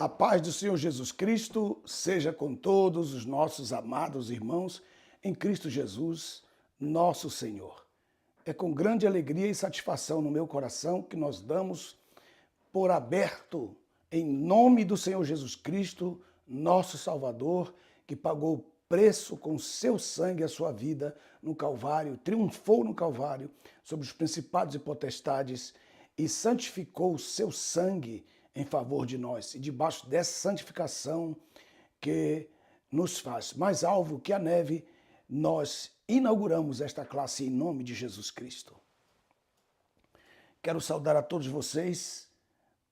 A paz do Senhor Jesus Cristo seja com todos os nossos amados irmãos em Cristo Jesus, nosso Senhor. É com grande alegria e satisfação no meu coração que nós damos por aberto, em nome do Senhor Jesus Cristo, nosso Salvador, que pagou o preço com seu sangue a sua vida no Calvário, triunfou no Calvário sobre os principados e potestades e santificou o seu sangue em favor de nós. E debaixo dessa santificação que nos faz mais alvo que a neve, nós inauguramos esta classe em nome de Jesus Cristo. Quero saudar a todos vocês,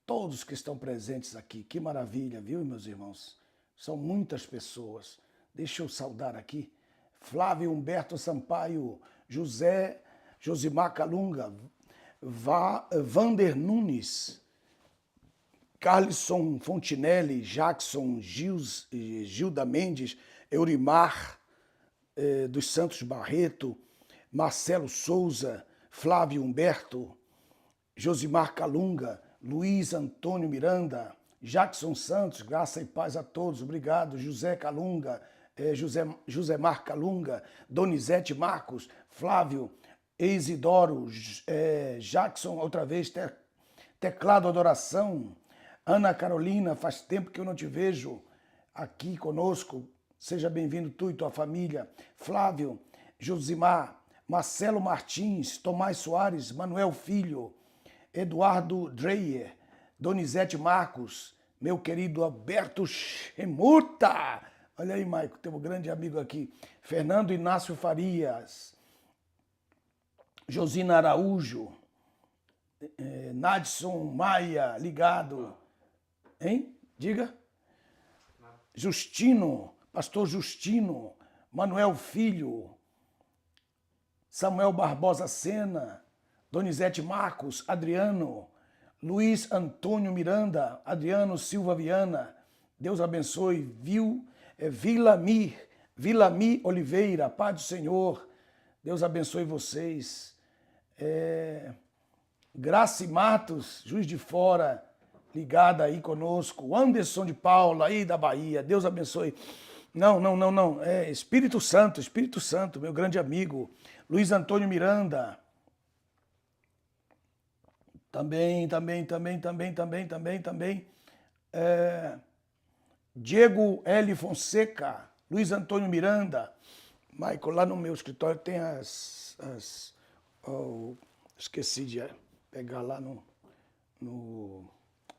todos que estão presentes aqui. Que maravilha, viu, meus irmãos? São muitas pessoas. Deixa eu saudar aqui. Flávio Humberto Sampaio, Josimar Calunga, Vander Nunes, Carlisson Fontinelli, Jackson Gilda Mendes, Eurimar dos Santos Barreto, Marcelo Souza, Flávio Humberto, Josimar Calunga, Luiz Antônio Miranda, Jackson Santos, graça e paz a todos, obrigado, José Calunga, Josemar Calunga, Donizete Marcos, Flávio, Isidoro, Jackson, outra vez, teclado adoração, Ana Carolina, faz tempo que eu não te vejo aqui conosco, seja bem-vindo tu e tua família, Flávio, Josimar, Marcelo Martins, Tomás Soares, Manuel Filho, Eduardo Dreyer, Donizete Marcos, meu querido Alberto Chemuta, olha aí, Maico, teu grande amigo aqui, Fernando Inácio Farias, Josina Araújo, Nadson Maia, ligado, hein? Diga. Justino, pastor Justino, Manuel Filho, Samuel Barbosa Sena, Donizete Marcos, Adriano, Luiz Antônio Miranda, Adriano Silva Viana, Deus abençoe, Vilami Oliveira, Paz do Senhor, Deus abençoe vocês. Graça Matos, Juiz de Fora, ligada aí conosco. Anderson de Paula, aí da Bahia, Deus abençoe. Não, Espírito Santo, meu grande amigo. Luiz Antônio Miranda. Também. Diego L. Fonseca, Luiz Antônio Miranda. Michael, lá no meu escritório tem esqueci de pegar lá no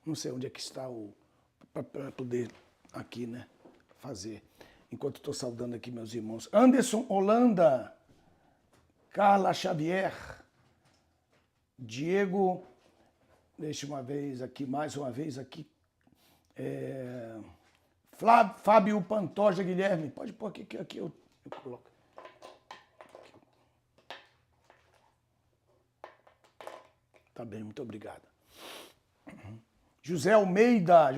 não sei onde é que está para poder aqui, né, fazer. Enquanto estou saudando aqui meus irmãos. Anderson Holanda, Carla Xavier, Diego, deixa mais uma vez aqui, Fábio Pantoja Guilherme, pode pôr aqui eu coloco. Tá bem, muito obrigado. José Almeida,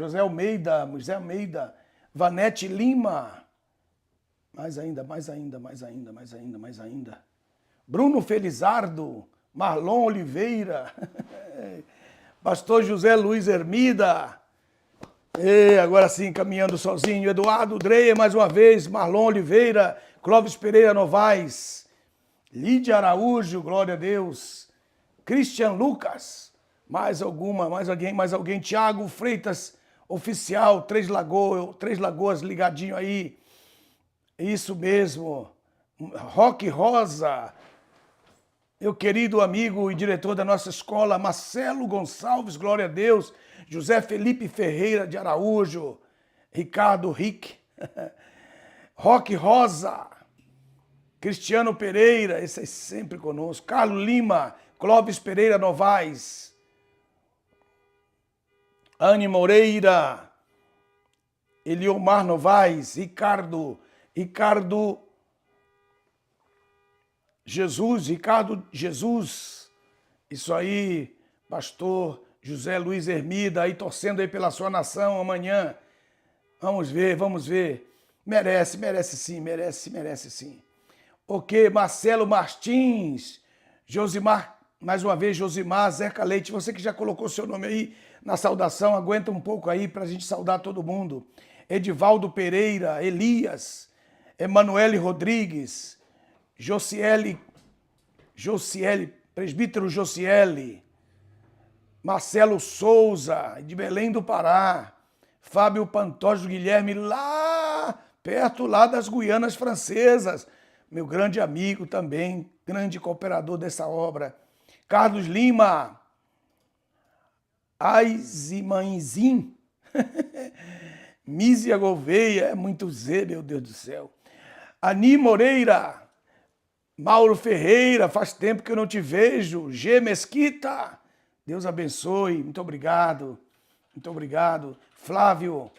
Vanete Lima, mais ainda. Bruno Felizardo, Marlon Oliveira, Pastor José Luiz Hermida, agora sim, caminhando sozinho, Eduardo Dreyer, mais uma vez, Marlon Oliveira, Clóvis Pereira Novaes, Lídia Araújo, glória a Deus, Christian Lucas, mais alguém, Tiago Freitas, oficial, Três Lagoas ligadinho aí, isso mesmo, Roque Rosa, meu querido amigo e diretor da nossa escola, Marcelo Gonçalves, glória a Deus, José Felipe Ferreira de Araújo, Ricardo Rick, Roque Rosa, Cristiano Pereira, esse é sempre conosco, Carlos Lima, Clóvis Pereira Novaes, Anne Moreira, Eliomar Novaes, Ricardo Jesus, isso aí, pastor José Luiz Hermida, aí torcendo aí pela sua nação amanhã, vamos ver, merece sim. Ok, Marcelo Martins, Josimar mais uma vez, Josimar, Zeca Leite, você que já colocou seu nome aí na saudação, aguenta um pouco aí para a gente saudar todo mundo. Edivaldo Pereira, Elias, Emanuele Rodrigues, Josiele, presbítero Josiele, Marcelo Souza, de Belém do Pará, Fábio Pantoja Guilherme, lá perto lá das Guianas Francesas, meu grande amigo também, grande cooperador dessa obra. Carlos Lima, Aizimanzin, Mísia Gouveia, é muito Z, meu Deus do céu. Ani Moreira, Mauro Ferreira, faz tempo que eu não te vejo. G Mesquita, Deus abençoe, muito obrigado, muito obrigado. Flávio,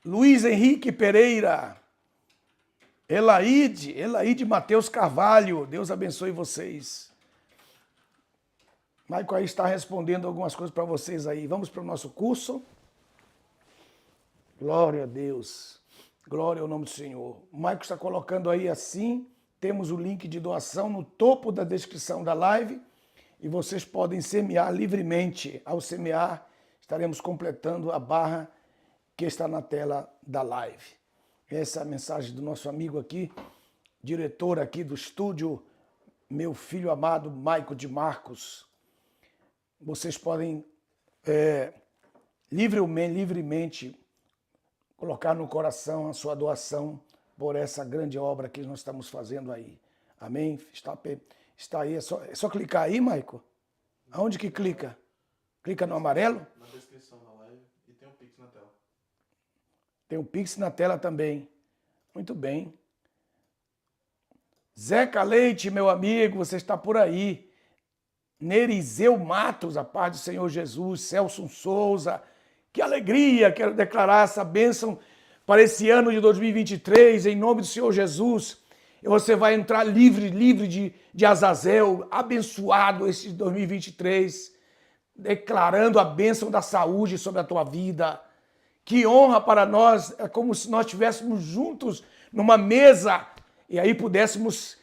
Luiz Henrique Pereira, Elaide Matheus Carvalho, Deus abençoe vocês. Maico aí está respondendo algumas coisas para vocês aí. Vamos para o nosso curso. Glória a Deus, glória ao nome do Senhor. O Maico está colocando aí assim, temos o link de doação no topo da descrição da live e vocês podem semear livremente. Ao semear, estaremos completando a barra que está na tela da live. Essa é a mensagem do nosso amigo aqui, diretor aqui do estúdio, meu filho amado Maico de Marcos. Vocês podem livremente colocar no coração a sua doação por essa grande obra que nós estamos fazendo aí. Amém? Está aí, é só clicar aí, Maico? Aonde que clica? Clica no amarelo? Na descrição da live e tem um Pix na tela. Tem um Pix na tela também. Muito bem. Zeca Leite, meu amigo, você está por aí. Nerizeu Matos, a paz do Senhor Jesus. Celso Souza, que alegria, quero declarar essa bênção para esse ano de 2023, em nome do Senhor Jesus. E você vai entrar livre de Azazel, abençoado esse 2023, declarando a bênção da saúde sobre a tua vida. Que honra para nós, é como se nós estivéssemos juntos numa mesa e aí pudéssemos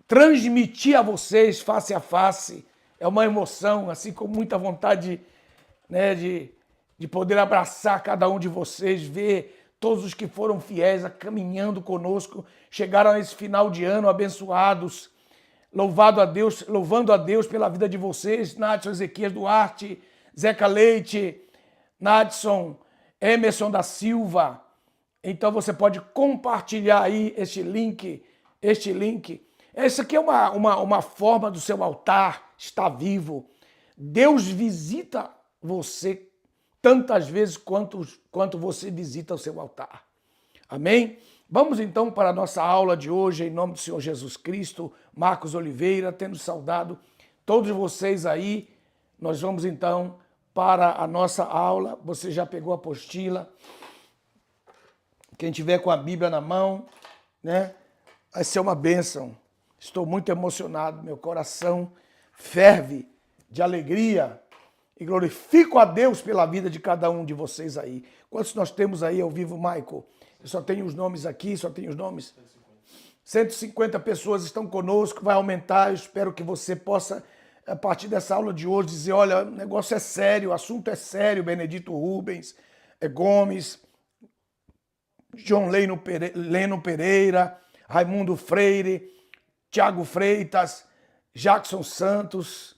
transmitir a vocês face a face. É uma emoção, assim, com muita vontade, né, de poder abraçar cada um de vocês, ver todos os que foram fiéis, caminhando conosco, chegaram a esse final de ano abençoados, louvando a Deus pela vida de vocês, Nadson Ezequias Duarte, Zeca Leite, Nadson, Emerson da Silva. Então você pode compartilhar aí este link. Essa aqui é uma forma do seu altar estar vivo. Deus visita você tantas vezes quanto você visita o seu altar. Amém? Vamos então para a nossa aula de hoje, em nome do Senhor Jesus Cristo. Marcos Oliveira, tendo saudado todos vocês aí. Nós vamos então para a nossa aula. Você já pegou a apostila? Quem tiver com a Bíblia na mão, né? Vai ser uma bênção. Estou muito emocionado, meu coração ferve de alegria e glorifico a Deus pela vida de cada um de vocês aí. Quantos nós temos aí ao vivo, Michael? Eu só tenho os nomes aqui, 150 pessoas estão conosco, vai aumentar. Eu espero que você possa, a partir dessa aula de hoje, dizer, olha, o negócio é sério, o assunto é sério. Benedito Rubens, Gomes, João Leno Pereira, Raimundo Freire, Tiago Freitas, Jackson Santos.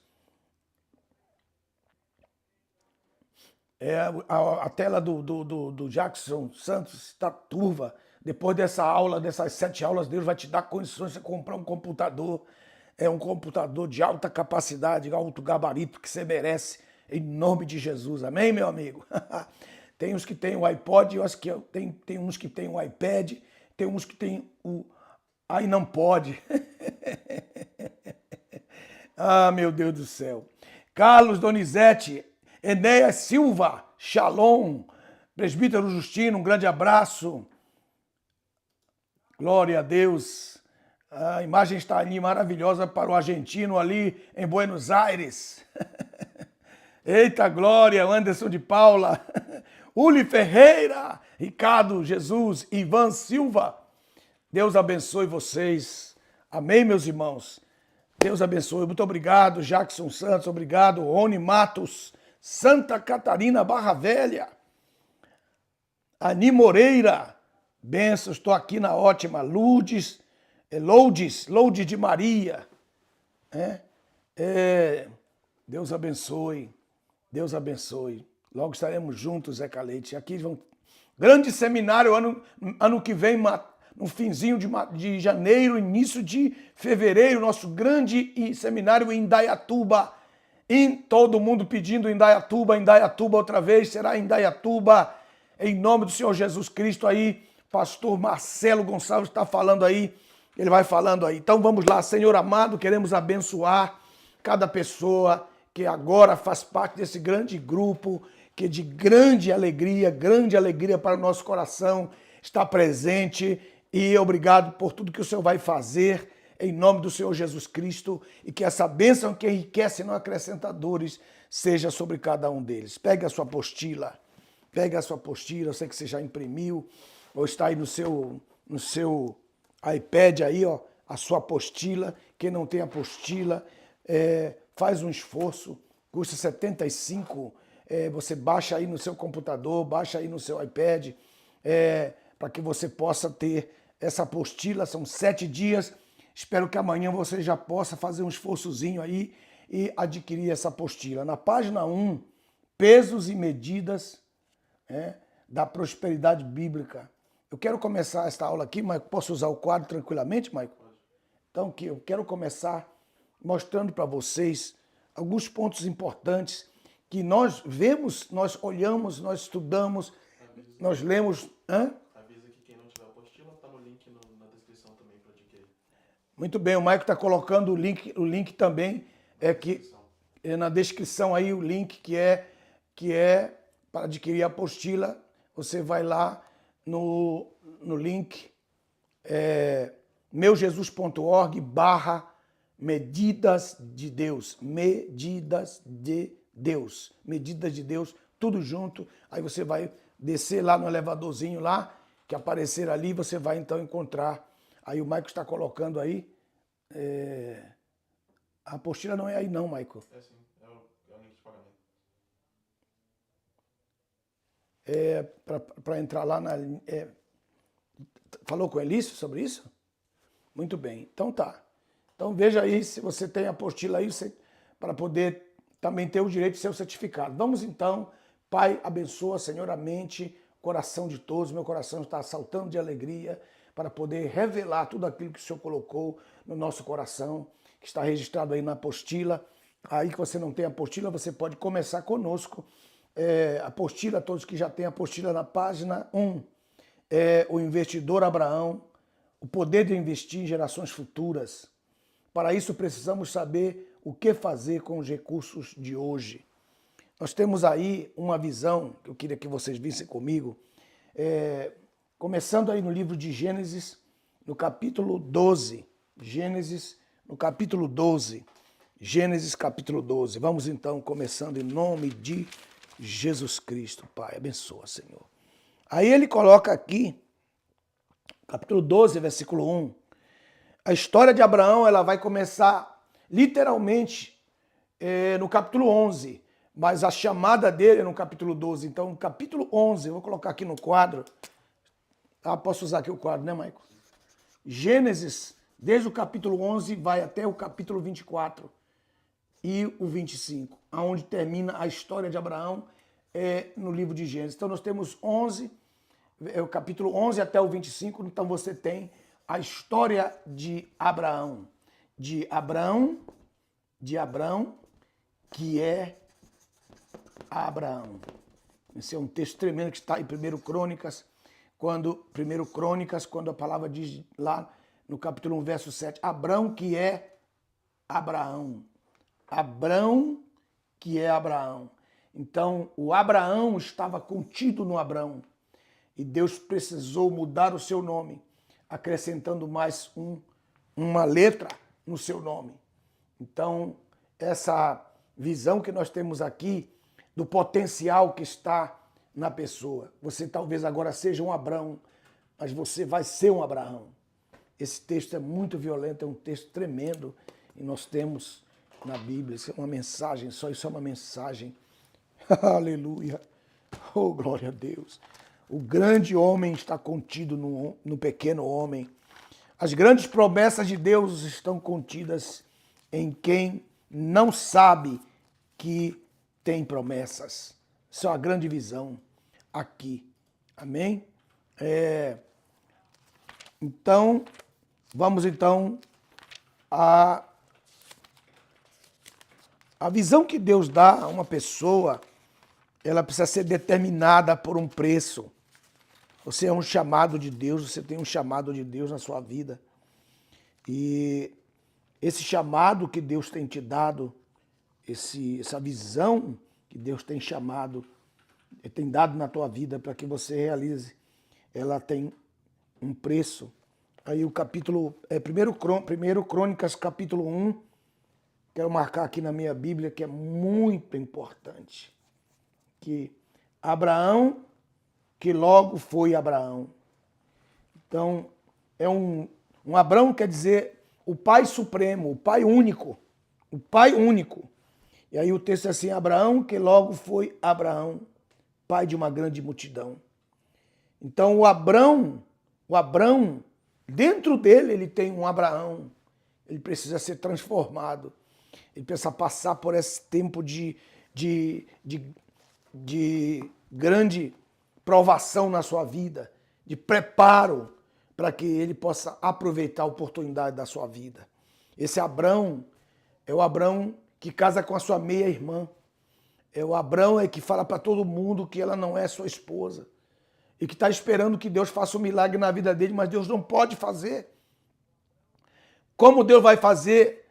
A tela do Jackson Santos está turva. Depois dessa aula, dessas 7 aulas, Deus vai te dar condições de comprar um computador. É um computador de alta capacidade, alto gabarito que você merece, em nome de Jesus. Amém, meu amigo? Tem uns que tem o iPod, eu acho que tem uns que tem o iPad, tem uns que tem o... Aí não pode. Ah, meu Deus do céu. Carlos Donizete, Enéas Silva, Shalom, presbítero Justino, um grande abraço. Glória a Deus. A imagem está ali maravilhosa para o argentino ali em Buenos Aires. Eita glória, Anderson de Paula, Uli Ferreira, Ricardo Jesus, Ivan Silva. Deus abençoe vocês. Amém, meus irmãos. Deus abençoe. Muito obrigado, Jackson Santos. Obrigado, Rony Matos, Santa Catarina, Barra Velha. Ani Moreira, bênçãos, estou aqui na ótima. Lourdes de Maria. Deus abençoe, Deus abençoe. Logo estaremos juntos, Zé Calete. Aqui vão grande seminário ano que vem, no finzinho de janeiro, início de fevereiro, nosso grande seminário em Indaiatuba. E todo mundo pedindo Indaiatuba outra vez, será Indaiatuba. Em nome do Senhor Jesus Cristo aí, pastor Marcelo Gonçalves está falando aí, ele vai falando aí. Então vamos lá, Senhor amado, queremos abençoar cada pessoa que agora faz parte desse grande grupo, que de grande alegria para o nosso coração está presente. E obrigado por tudo que o Senhor vai fazer em nome do Senhor Jesus Cristo e que essa bênção que enriquece e não acrescenta dores seja sobre cada um deles. Pegue a sua apostila, eu sei que você já imprimiu ou está aí no seu iPad aí, ó, a sua apostila. Quem não tem apostila, faz um esforço, custa 75, você baixa aí no seu computador, baixa aí no seu iPad, para que você possa ter essa apostila. São 7 dias, espero que amanhã você já possa fazer um esforçozinho aí e adquirir essa apostila. Na página 1, pesos e medidas da prosperidade bíblica. Eu quero começar esta aula aqui, mas posso usar o quadro tranquilamente, Maico? Então, eu quero começar mostrando para vocês alguns pontos importantes que nós vemos, nós olhamos, nós estudamos, nós lemos. Avisa que quem não tiver apostila, está no link na descrição também para adquirir. Muito bem, o Maico está colocando o link também na descrição aí, o link que é para adquirir a apostila. Você vai lá no link meujesus.org/medidas de Deus, medidas de Deus, tudo junto. Aí você vai descer lá no elevadorzinho lá, que aparecer ali, você vai então encontrar. Aí o Maico está colocando aí, a apostila não é aí não, Maico. É sim, é o link de pagamento. Para entrar lá falou com o Elício sobre isso? Muito bem, então tá. Então veja aí se você tem a apostila aí, para poder também ter o direito de ser o certificado. Vamos então, Pai, abençoa, Senhor, a mente, o coração de todos. Meu coração está saltando de alegria para poder revelar tudo aquilo que o Senhor colocou no nosso coração, que está registrado aí na apostila. Aí que você não tem apostila, você pode começar conosco. Apostila, todos que já têm apostila, na página 1, o investidor Abraão, o poder de investir em gerações futuras. Para isso precisamos saber o que fazer com os recursos de hoje. Nós temos aí uma visão que eu queria que vocês vissem comigo, começando aí no livro de Gênesis, no capítulo 12. Gênesis, no capítulo 12. Gênesis, capítulo 12. Vamos então, começando em nome de Jesus Cristo, Pai. Abençoa, Senhor. Aí ele coloca aqui, capítulo 12, versículo 1. A história de Abraão, ela vai começar literalmente no capítulo 11, mas a chamada dele é no capítulo 12. Então, no capítulo 11, eu vou colocar aqui no quadro. Posso usar aqui o quadro, né, Maico? Gênesis, desde o capítulo 11, vai até o capítulo 24 e o 25, onde termina a história de Abraão no livro de Gênesis. Então, nós temos 11, o capítulo 11 até o 25, então você tem a história de Abraão, que é Abraão. Esse é um texto tremendo que está em 1 Crônicas, quando a palavra diz lá no capítulo 1, verso 7, Abrão que é Abraão. Abrão que é Abraão. Então, o Abraão estava contido no Abrão e Deus precisou mudar o seu nome, acrescentando mais uma letra no seu nome. Então, essa visão que nós temos aqui do potencial que está na pessoa. Você talvez agora seja um Abrão, mas você vai ser um Abraão. Esse texto é muito violento, é um texto tremendo E nós temos na Bíblia, isso é uma mensagem, só isso é uma mensagem. Aleluia. Oh, glória a Deus. O grande homem está contido no pequeno homem. As grandes promessas de Deus estão contidas em quem não sabe que tem promessas. Isso é uma grande visão aqui. Amém? Então, vamos então a visão que Deus dá a uma pessoa, ela precisa ser determinada por um preço. Você é um chamado de Deus, você tem um chamado de Deus na sua vida. E esse chamado que Deus tem te dado, essa visão que Deus tem chamado, tem dado na tua vida para que você realize, ela tem um preço. Aí o capítulo, 1 Crônicas, capítulo 1, quero marcar aqui na minha Bíblia, que é muito importante. Que Abraão, que logo foi Abraão. Então, um Abraão quer dizer o Pai Supremo, o Pai Único. O Pai Único. E aí o texto é assim, Abraão, que logo foi Abraão, pai de uma grande multidão. Então, o Abrão, dentro dele, ele tem um Abraão. Ele precisa ser transformado. Ele precisa passar por esse tempo de grande provação na sua vida, de preparo para que ele possa aproveitar a oportunidade da sua vida. Esse Abrão é o Abrão que casa com a sua meia-irmã. É o Abrão que fala para todo mundo que ela não é sua esposa e que está esperando que Deus faça um milagre na vida dele, mas Deus não pode fazer. Como Deus vai fazer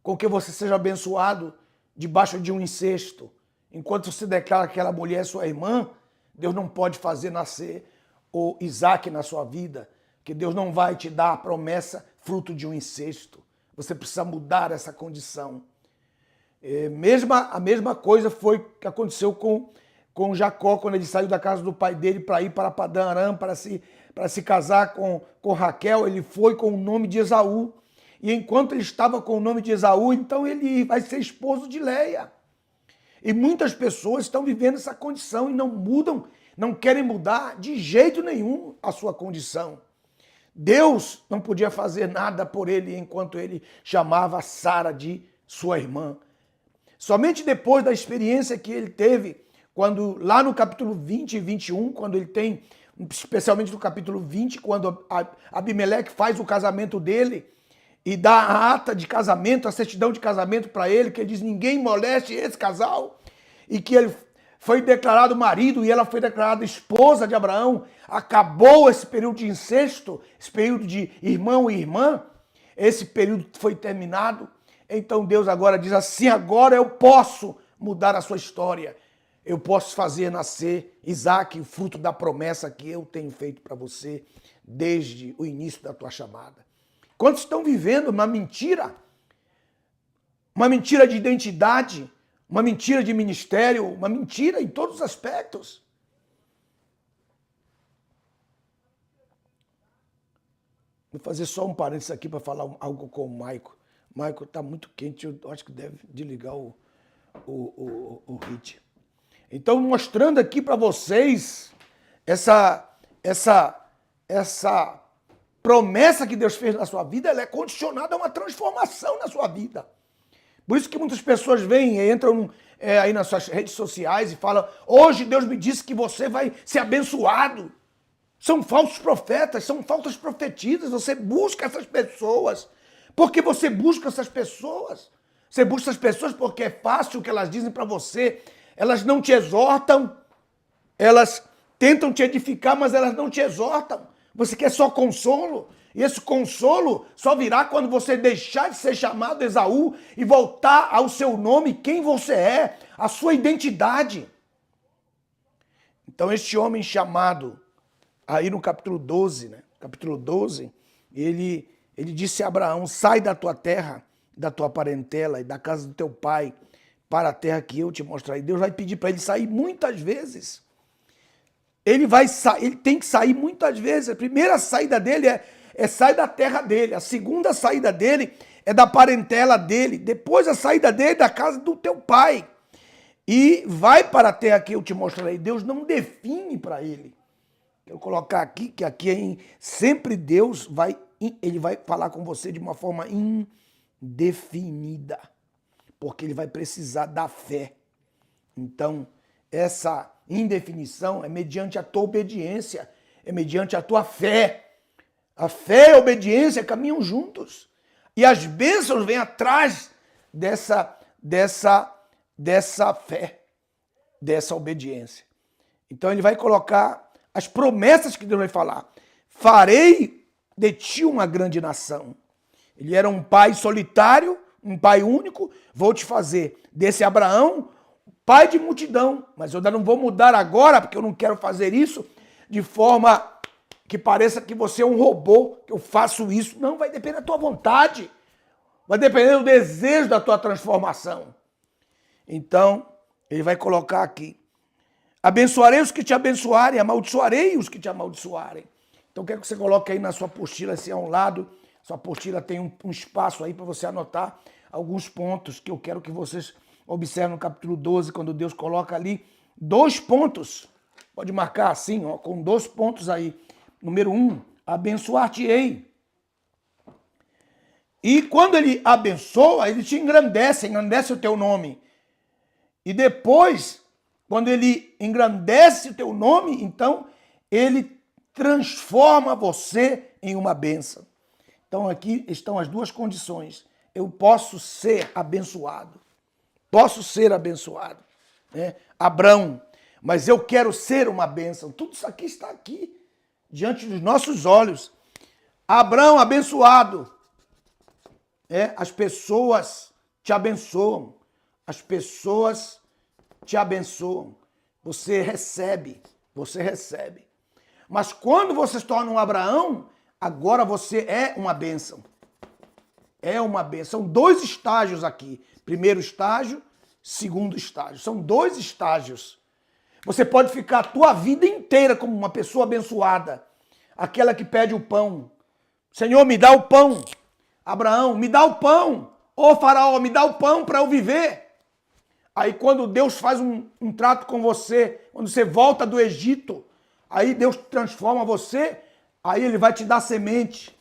com que você seja abençoado debaixo de um incesto? Enquanto você declara que aquela mulher é sua irmã, Deus não pode fazer nascer o Isaac na sua vida, que Deus não vai te dar a promessa fruto de um incesto. Você precisa mudar essa condição. A mesma coisa foi que aconteceu com Jacó, quando ele saiu da casa do pai dele para ir para Padã Aram, para se casar com Raquel. Ele foi com o nome de Esaú. E enquanto ele estava com o nome de Esaú, então ele vai ser esposo de Leia. E muitas pessoas estão vivendo essa condição e não mudam, não querem mudar de jeito nenhum a sua condição. Deus não podia fazer nada por ele enquanto ele chamava Sara de sua irmã. Somente depois da experiência que ele teve, quando lá no capítulo 20 e 21, quando ele tem, especialmente no capítulo 20, quando Abimeleque faz o casamento dele e dá a ata de casamento, a certidão de casamento para ele, que ele diz, ninguém moleste esse casal, e que ele foi declarado marido e ela foi declarada esposa de Abraão, acabou esse período de incesto, esse período de irmão e irmã, esse período foi terminado. Então Deus agora diz assim, agora eu posso mudar a sua história, eu posso fazer nascer Isaac, o fruto da promessa que eu tenho feito para você desde o início da tua chamada. Quantos estão vivendo uma mentira de identidade, uma mentira de ministério, uma mentira em todos os aspectos. Vou fazer só um parênteses aqui para falar algo com o Maico. Maico, está muito quente, eu acho que deve desligar o hit. Então, mostrando aqui para vocês essa promessa que Deus fez na sua vida, ela é condicionada a uma transformação na sua vida. Por isso que muitas pessoas vêm e entram aí nas suas redes sociais e falam, hoje Deus me disse que você vai ser abençoado. São falsos profetas, são falsas profetisas. Você busca essas pessoas. Por que você busca essas pessoas? Você busca essas pessoas porque é fácil o que elas dizem para você. Elas não te exortam, elas tentam te edificar, mas elas não te exortam. Você quer só consolo? E esse consolo só virá quando você deixar de ser chamado Esaú e voltar ao seu nome, quem você é, a sua identidade. Então este homem chamado, aí no capítulo 12, né? Capítulo 12, ele disse a Abraão, sai da tua terra, da tua parentela e da casa do teu pai, para a terra que eu te mostrarei. Deus vai pedir para ele sair muitas vezes. Ele tem que sair muitas vezes. A primeira saída dele é sair da terra dele. A segunda saída dele é da parentela dele, depois a saída dele da casa do teu pai. E vai para até aqui, eu te mostrarei. Deus não define para ele. Quero colocar aqui, que aqui sempre Deus ele vai falar com você de uma forma indefinida. Porque ele vai precisar da fé. Então, essa indefinição é mediante a tua obediência, é mediante a tua fé. A fé e a obediência caminham juntos. E as bênçãos vêm atrás dessa fé, dessa obediência. Então ele vai colocar as promessas que Deus vai falar. Farei de ti uma grande nação. Ele era um pai solitário, um pai único. Vou te fazer desse Abraão pai de multidão. Mas eu ainda não vou mudar agora, porque eu não quero fazer isso de forma que pareça que você é um robô, que eu faço isso. Não, vai depender da tua vontade. Vai depender do desejo da tua transformação. Então, ele vai colocar aqui. Abençoarei os que te abençoarem, amaldiçoarei os que te amaldiçoarem. Então, quero que você coloque aí na sua apostila, assim, ao lado. Sua apostila tem um espaço aí para você anotar alguns pontos que eu quero que vocês observem no capítulo 12, quando Deus coloca ali 2 pontos. Pode marcar assim, ó, com 2 pontos aí. Número 1, abençoar-te-ei. E quando ele abençoa, ele te engrandece o teu nome. E depois, quando ele engrandece o teu nome, então ele transforma você em uma bênção. Então aqui estão as 2 condições. Eu posso ser abençoado. Posso ser abençoado. Né? Abrão, mas eu quero ser uma bênção. Tudo isso aqui está aqui, diante dos nossos olhos. Abrão abençoado. As pessoas te abençoam. As pessoas te abençoam. Você recebe. Mas quando você se torna um Abraão, agora você é uma bênção. É uma bênção. São 2 estágios aqui. Primeiro estágio, segundo estágio. São 2 estágios. Você pode ficar a tua vida inteira como uma pessoa abençoada. Aquela que pede o pão. Senhor, me dá o pão. Abraão, me dá o pão. Ô faraó, me dá o pão para eu viver. Aí quando Deus faz um trato com você, quando você volta do Egito, aí Deus transforma você, aí ele vai te dar semente.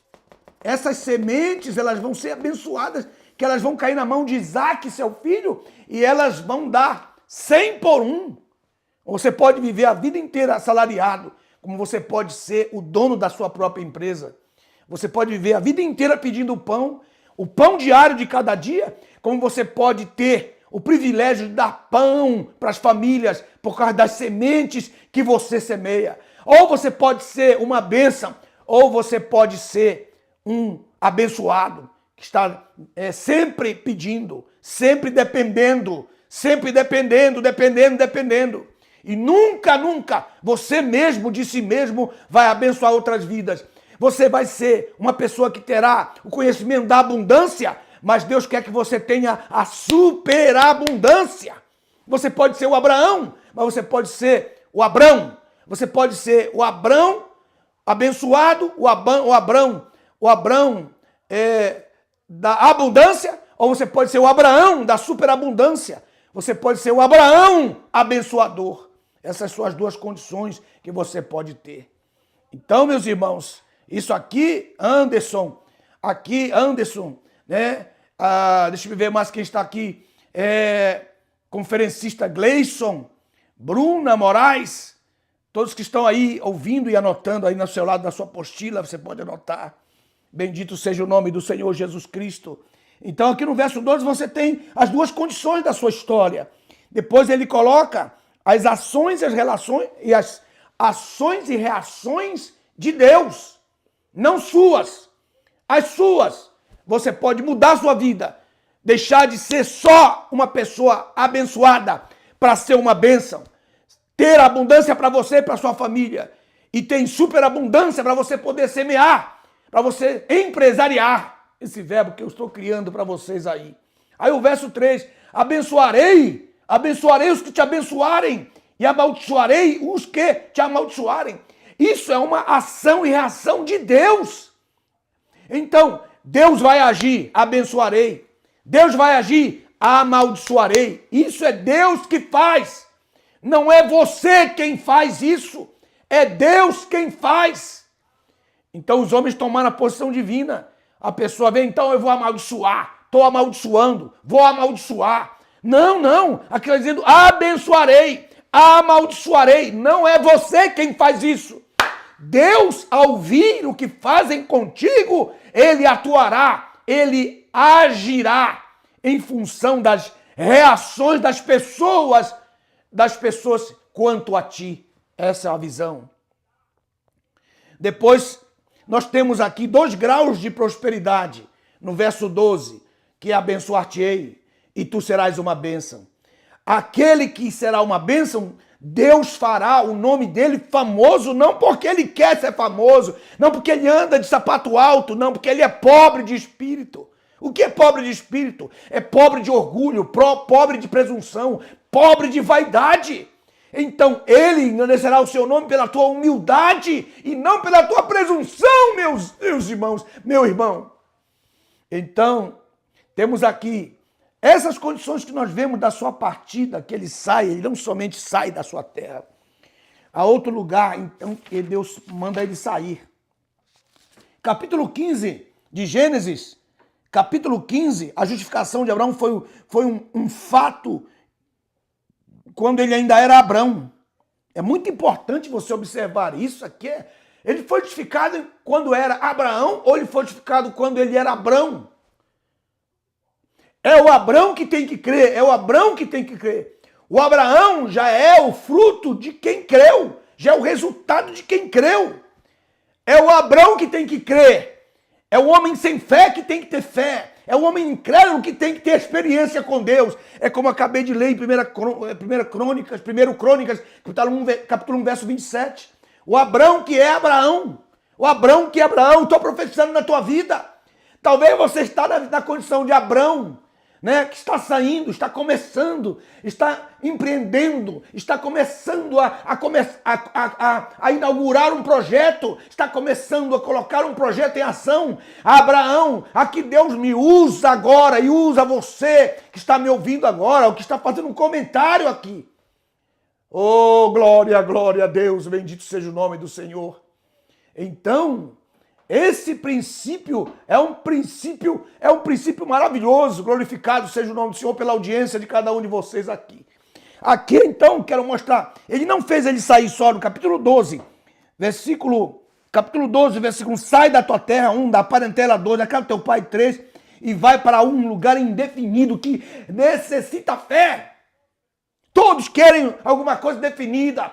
Essas sementes, elas vão ser abençoadas, que elas vão cair na mão de Isaac, seu filho, e elas vão dar 100 por 1. Você pode viver a vida inteira assalariado, como você pode ser o dono da sua própria empresa. Você pode viver a vida inteira pedindo o pão diário de cada dia, como você pode ter o privilégio de dar pão para as famílias por causa das sementes que você semeia. Ou você pode ser uma bênção, ou você pode ser um abençoado, que está sempre pedindo, sempre dependendo. E nunca você mesmo de si mesmo vai abençoar outras vidas. Você vai ser uma pessoa que terá o conhecimento da abundância, mas Deus quer que você tenha a superabundância. Você pode ser o Abraão, mas você pode ser o Abrão. Você pode ser o Abrão abençoado, o Abrão da abundância, ou você pode ser o Abraão da superabundância. Você pode ser o Abraão abençoador. Essas são as 2 condições que você pode ter. Então, meus irmãos, isso aqui, Anderson, né? Deixa eu ver mais quem está aqui. Conferencista Gleison, Bruna Moraes, todos que estão aí ouvindo e anotando aí no seu lado da sua apostila, você pode anotar. Bendito seja o nome do Senhor Jesus Cristo. Então aqui no verso 12 você tem as 2 condições da sua história. Depois ele coloca as ações e as relações e as ações e reações de Deus, não suas. As suas. Você pode mudar a sua vida, deixar de ser só uma pessoa abençoada para ser uma bênção, ter abundância para você e para sua família, e tem superabundância para você poder semear, para você empresariar. Esse verbo que eu estou criando para vocês aí. Aí o verso 3, abençoarei os que te abençoarem e amaldiçoarei os que te amaldiçoarem. Isso é uma ação e reação de Deus. Então, Deus vai agir, abençoarei. Deus vai agir, amaldiçoarei. Isso é Deus que faz. Não é você quem faz isso. É Deus quem faz. Então os homens tomaram a posição divina. A pessoa vem, então eu vou amaldiçoar. Estou amaldiçoando, vou amaldiçoar. Não. Aqui está dizendo abençoarei, amaldiçoarei. Não é você quem faz isso. Deus, ao vir o que fazem contigo, ele atuará, ele agirá em função das reações das pessoas quanto a ti. Essa é a visão. Depois, nós temos aqui 2 graus de prosperidade. No verso 12, que é abençoar-te-ei e tu serás uma bênção. Aquele que será uma bênção, Deus fará o nome dele famoso, não porque ele quer ser famoso, não porque ele anda de sapato alto, não porque ele é pobre de espírito. O que é pobre de espírito? É pobre de orgulho, pobre de presunção, pobre de vaidade. Então ele engrandecerá o seu nome pela tua humildade e não pela tua presunção, meus irmãos, meu irmão. Então, temos aqui essas condições que nós vemos da sua partida, que ele sai, ele não somente sai da sua terra. A outro lugar, então, que Deus manda ele sair. Capítulo 15 de Gênesis, capítulo 15, a justificação de Abraão foi um fato quando ele ainda era Abrão. É muito importante você observar isso aqui. Ele foi justificado quando era Abraão ou ele foi justificado quando ele era Abrão? É o Abrão que tem que crer, é o Abrão que tem que crer. O Abraão já é o fruto de quem creu, já é o resultado de quem creu. É o Abrão que tem que crer, é o homem sem fé que tem que ter fé, é o homem incrédulo que tem que ter experiência com Deus. É como eu acabei de ler em 1 Crônicas, capítulo 1, verso 27. O Abrão que é Abraão, o Abrão que é Abraão, estou profetizando na tua vida. Talvez você está na condição de Abrão, né, que está saindo, está começando, está empreendendo, está começando a inaugurar um projeto, está começando a colocar um projeto em ação. Abraão, aqui Deus me usa agora e usa você que está me ouvindo agora, ou que está fazendo um comentário aqui. Oh, glória, glória a Deus, bendito seja o nome do Senhor. Então, esse princípio é um princípio maravilhoso. Glorificado seja o nome do Senhor pela audiência de cada um de vocês aqui. Aqui, então, quero mostrar. Ele não fez ele sair só no capítulo 12, versículo 1, sai da tua terra, 1, da parentela 2, da casa do teu pai 3, e vai para um lugar indefinido que necessita fé. Todos querem alguma coisa definida.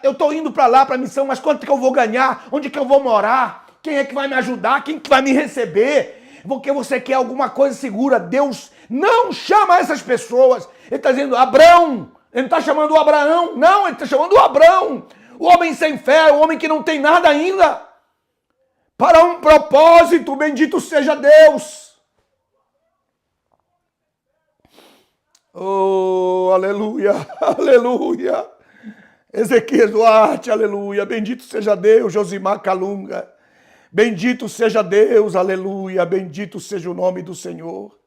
Eu estou indo para lá, para a missão, mas quanto que eu vou ganhar? Onde que eu vou morar? Quem é que vai me ajudar? Quem que vai me receber? Porque você quer alguma coisa segura. Deus não chama essas pessoas. Ele está dizendo Abrão. Ele não está chamando o Abraão. Não, ele está chamando o Abrão. O homem sem fé, o homem que não tem nada ainda. Para um propósito, bendito seja Deus. Oh, aleluia, aleluia. Ezequiel Duarte, aleluia. Bendito seja Deus, Josimar Calunga. Bendito seja Deus, aleluia, bendito seja o nome do Senhor.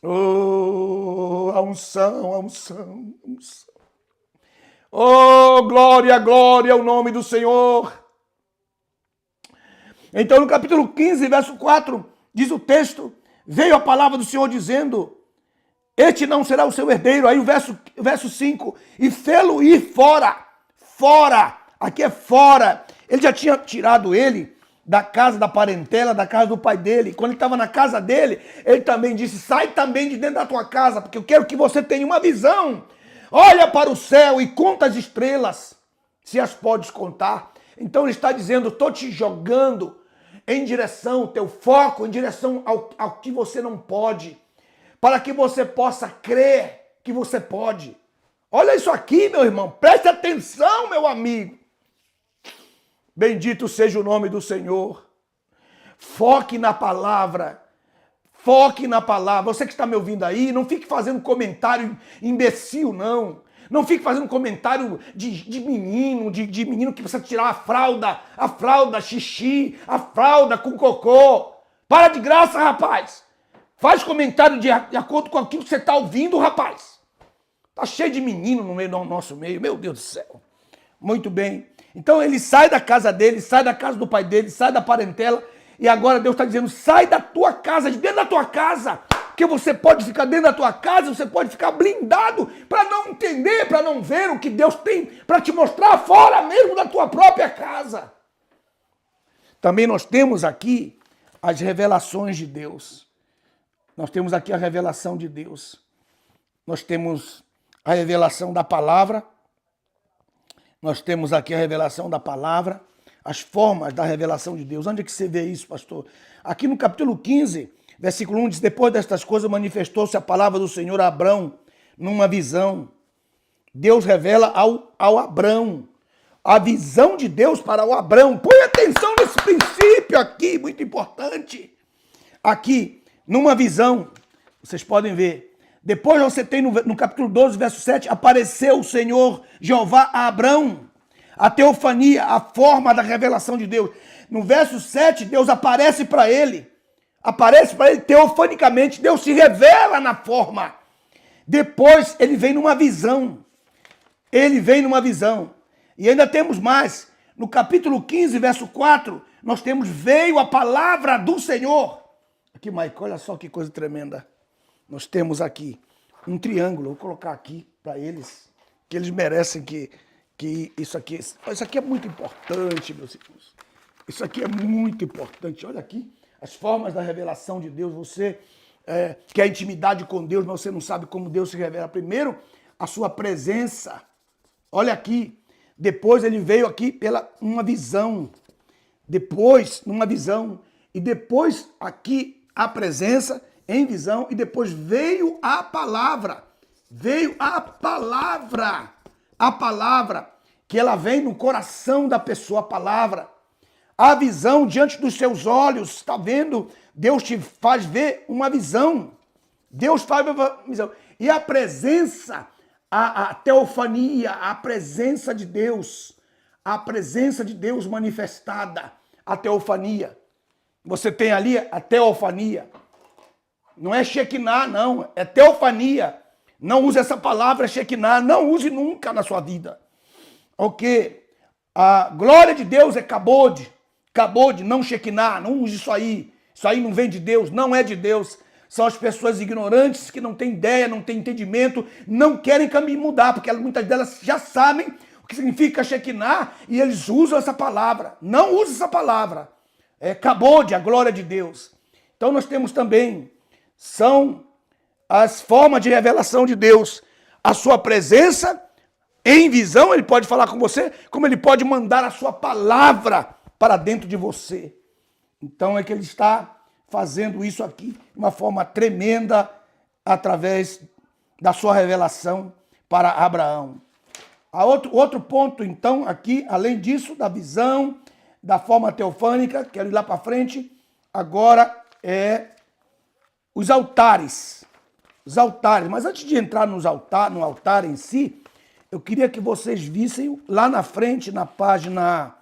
Oh, a unção, a unção, a unção. Oh, glória, glória ao nome do Senhor. Então, no capítulo 15, verso 4, diz o texto, veio a palavra do Senhor dizendo, este não será o seu herdeiro. Aí o verso 5, e fê-lo ir fora, fora, aqui é fora. Ele já tinha tirado ele da casa da parentela, da casa do pai dele. Quando ele estava na casa dele, ele também disse, sai também de dentro da tua casa, porque eu quero que você tenha uma visão. Olha para o céu e conta as estrelas, se as podes contar. Então ele está dizendo, estou te jogando em direção, teu foco em direção ao que você não pode, para que você possa crer que você pode. Olha isso aqui, meu irmão, preste atenção, meu amigo. Bendito seja o nome do Senhor. Foque na palavra. Foque na palavra. Você que está me ouvindo aí, não fique fazendo comentário imbecil, não. Não fique fazendo comentário de menino que precisa tirar a fralda xixi, a fralda com cocô. Para de graça, rapaz. Faz comentário de acordo com aquilo que você está ouvindo, rapaz. Tá cheio de menino no meio do nosso meio. Meu Deus do céu. Muito bem. Então ele sai da casa dele, sai da casa do pai dele, sai da parentela. E agora Deus está dizendo, sai da tua casa, de dentro da tua casa. Porque você pode ficar dentro da tua casa, você pode ficar blindado para não entender, para não ver o que Deus tem para te mostrar fora mesmo da tua própria casa. Também nós temos aqui as revelações de Deus. Nós temos aqui a revelação de Deus. Nós temos a revelação da palavra. Nós temos aqui a revelação da palavra, as formas da revelação de Deus. Onde é que você vê isso, pastor? Aqui no capítulo 15, versículo 1, diz, depois destas coisas manifestou-se a palavra do Senhor a Abrão numa visão. Deus revela ao Abrão. A visão de Deus para o Abrão. Põe atenção nesse princípio aqui, muito importante. Aqui, numa visão, vocês podem ver. Depois você tem no capítulo 12, verso 7, apareceu o Senhor Jeová a Abrão. A teofania, a forma da revelação de Deus. No verso 7, Deus aparece para ele. Aparece para ele teofanicamente. Deus se revela na forma. Depois ele vem numa visão. Ele vem numa visão. E ainda temos mais. No capítulo 15, verso 4, nós temos, veio a palavra do Senhor. Aqui, Maico, olha só que coisa tremenda. Nós temos aqui um triângulo. Vou colocar aqui para eles, que eles merecem que isso aqui é muito importante, meus irmãos. Isso aqui é muito importante. Olha aqui, as formas da revelação de Deus. Você quer intimidade com Deus, mas você não sabe como Deus se revela. Primeiro, a sua presença. Olha aqui. Depois ele veio aqui pela uma visão. Depois, numa visão. E depois aqui a presença em visão. E depois veio a palavra. Veio a palavra. A palavra que ela vem no coração da pessoa. A palavra. A visão diante dos seus olhos. Está vendo? Deus te faz ver uma visão. Deus faz uma visão. E a presença, a teofania, a presença de Deus. A presença de Deus manifestada. A teofania. Você tem ali a teofania. Não é Shekinah, não. É teofania. Não use essa palavra Shekinah. Não use nunca na sua vida. Ok? A glória de Deus é kabod. Kabod, não Shekinah. Não use isso aí. Isso aí não vem de Deus. Não é de Deus. São as pessoas ignorantes que não têm ideia, não têm entendimento, não querem mudar, porque muitas delas já sabem o que significa Shekinah e eles usam essa palavra. Não use essa palavra. É kabod, a glória de Deus. Então nós temos também, são as formas de revelação de Deus. A sua presença em visão, ele pode falar com você, como ele pode mandar a sua palavra para dentro de você. Então é que ele está fazendo isso aqui de uma forma tremenda através da sua revelação para Abraão. Outro ponto, então, aqui, além disso, da visão, da forma teofânica, quero ir lá para frente, agora é os altares. Os altares. Mas antes de entrar no altar em si, eu queria que vocês vissem lá na frente, na página,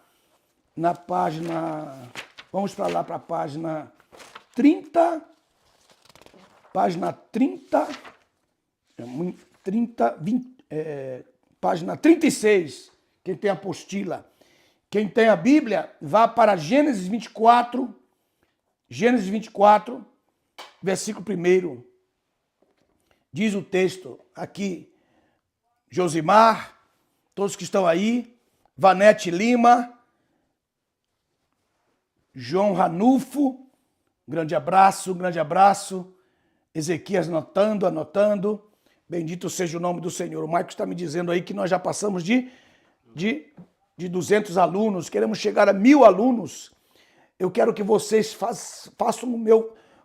vamos para lá para a página 30, página 36, quem tem apostila. Quem tem a Bíblia, vá para Gênesis 24, versículo 1. Diz o texto aqui, Josimar, todos que estão aí, Vanete Lima, João Ranulfo, grande abraço. Ezequias anotando. Bendito seja o nome do Senhor. O Marcos está me dizendo aí que nós já passamos de 200 alunos. Queremos chegar a 1000 alunos. Eu quero que vocês façam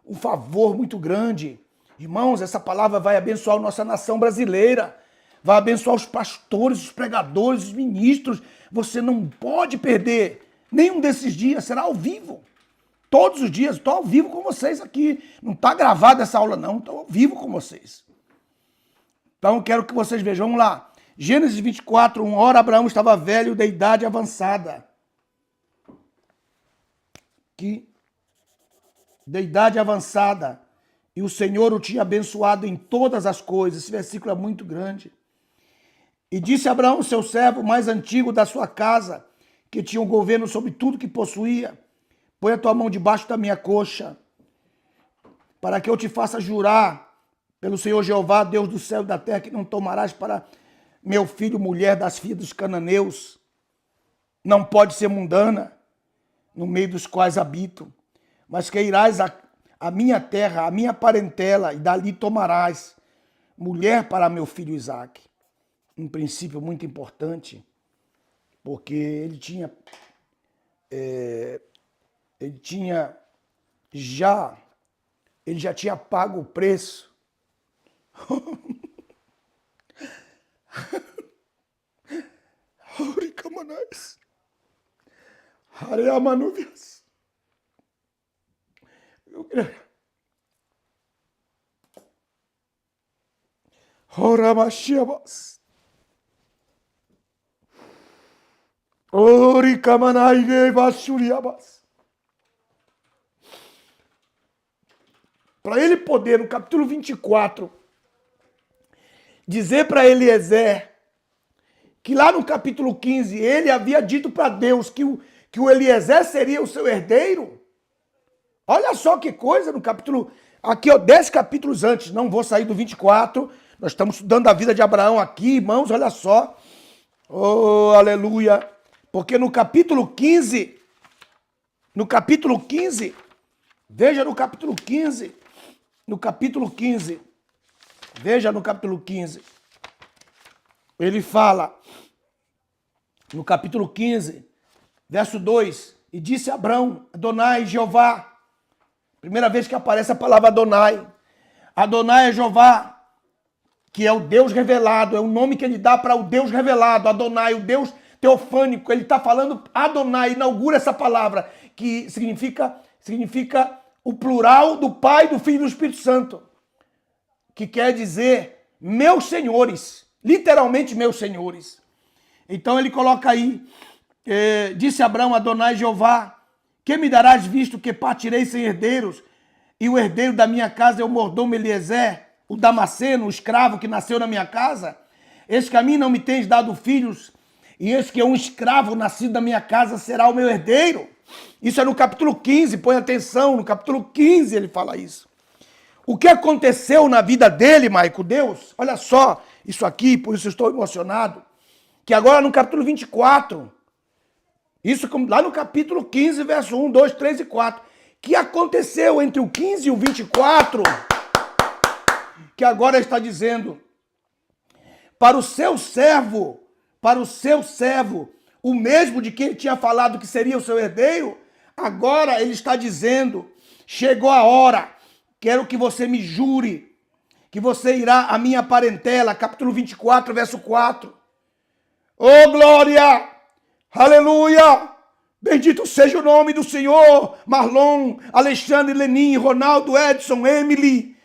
um favor muito grande. Irmãos, essa palavra vai abençoar a nossa nação brasileira. Vai abençoar os pastores, os pregadores, os ministros. Você não pode perder nenhum desses dias. Será ao vivo. Todos os dias, estou ao vivo com vocês aqui. Não está gravada essa aula não, estou ao vivo com vocês. Então, quero que vocês vejam, vamos lá. Gênesis 24, 1. Ora, Abraão estava velho, de idade avançada. Que de idade avançada, e o Senhor o tinha abençoado em todas as coisas. Esse versículo é muito grande. E disse Abraão, seu servo mais antigo da sua casa, que tinha o governo sobre tudo que possuía: põe a tua mão debaixo da minha coxa, para que eu te faça jurar pelo Senhor Jeová, Deus do céu e da terra, que não tomarás para meu filho mulher das filhas dos cananeus. Não pode ser mundana, no meio dos quais habito, mas que irás a minha terra, a minha parentela, e dali tomarás mulher para meu filho Isaque. Um princípio muito importante, porque ele já tinha pago o preço. Oricamanais. Areamanuvias. Oramashiabas. Oricamanai vasuriabas. Para ele poder, no capítulo 24, dizer para Eliezer que lá no capítulo 15 ele havia dito para Deus que o Eliezer seria o seu herdeiro. Olha só que coisa no capítulo... Aqui, ó, 10 capítulos antes, não vou sair do 24. Nós estamos estudando a vida de Abraão aqui, irmãos, olha só. Oh, aleluia. Porque no capítulo 15, veja no capítulo 15, veja no capítulo 15, ele fala, no capítulo 15, verso 2, e disse Abrão, Adonai, Jeová, primeira vez que aparece a palavra Adonai. Adonai é Jeová, que é o Deus revelado, é o nome que ele dá para o Deus revelado, Adonai, o Deus teofânico. Ele está falando Adonai, inaugura essa palavra, que significa o plural do Pai, do Filho e do Espírito Santo, que quer dizer meus senhores, literalmente meus senhores. Então ele coloca aí, disse Abrão, Adonai Jeová, que me darás visto que partirei sem herdeiros, e o herdeiro da minha casa é o mordomo Eliezer, o Damasceno, o escravo que nasceu na minha casa? Eis que a mim não me tens dado filhos, e eis que um escravo nascido da minha casa será o meu herdeiro. Isso é no capítulo 15, põe atenção, no capítulo 15 ele fala isso. O que aconteceu na vida dele, Maico, Deus, olha só, isso aqui, por isso eu estou emocionado, que agora no capítulo 24, isso lá no capítulo 15, verso 1, 2, 3 e 4, que aconteceu entre o 15 e o 24, que agora está dizendo, para o seu servo, o mesmo de quem ele tinha falado que seria o seu herdeiro, agora ele está dizendo, chegou a hora, quero que você me jure, que você irá à minha parentela, capítulo 24, verso 4. Oh, glória! Aleluia! Bendito seja o nome do Senhor. Marlon, Alexandre, Lenin, Ronaldo, Edson, Emily,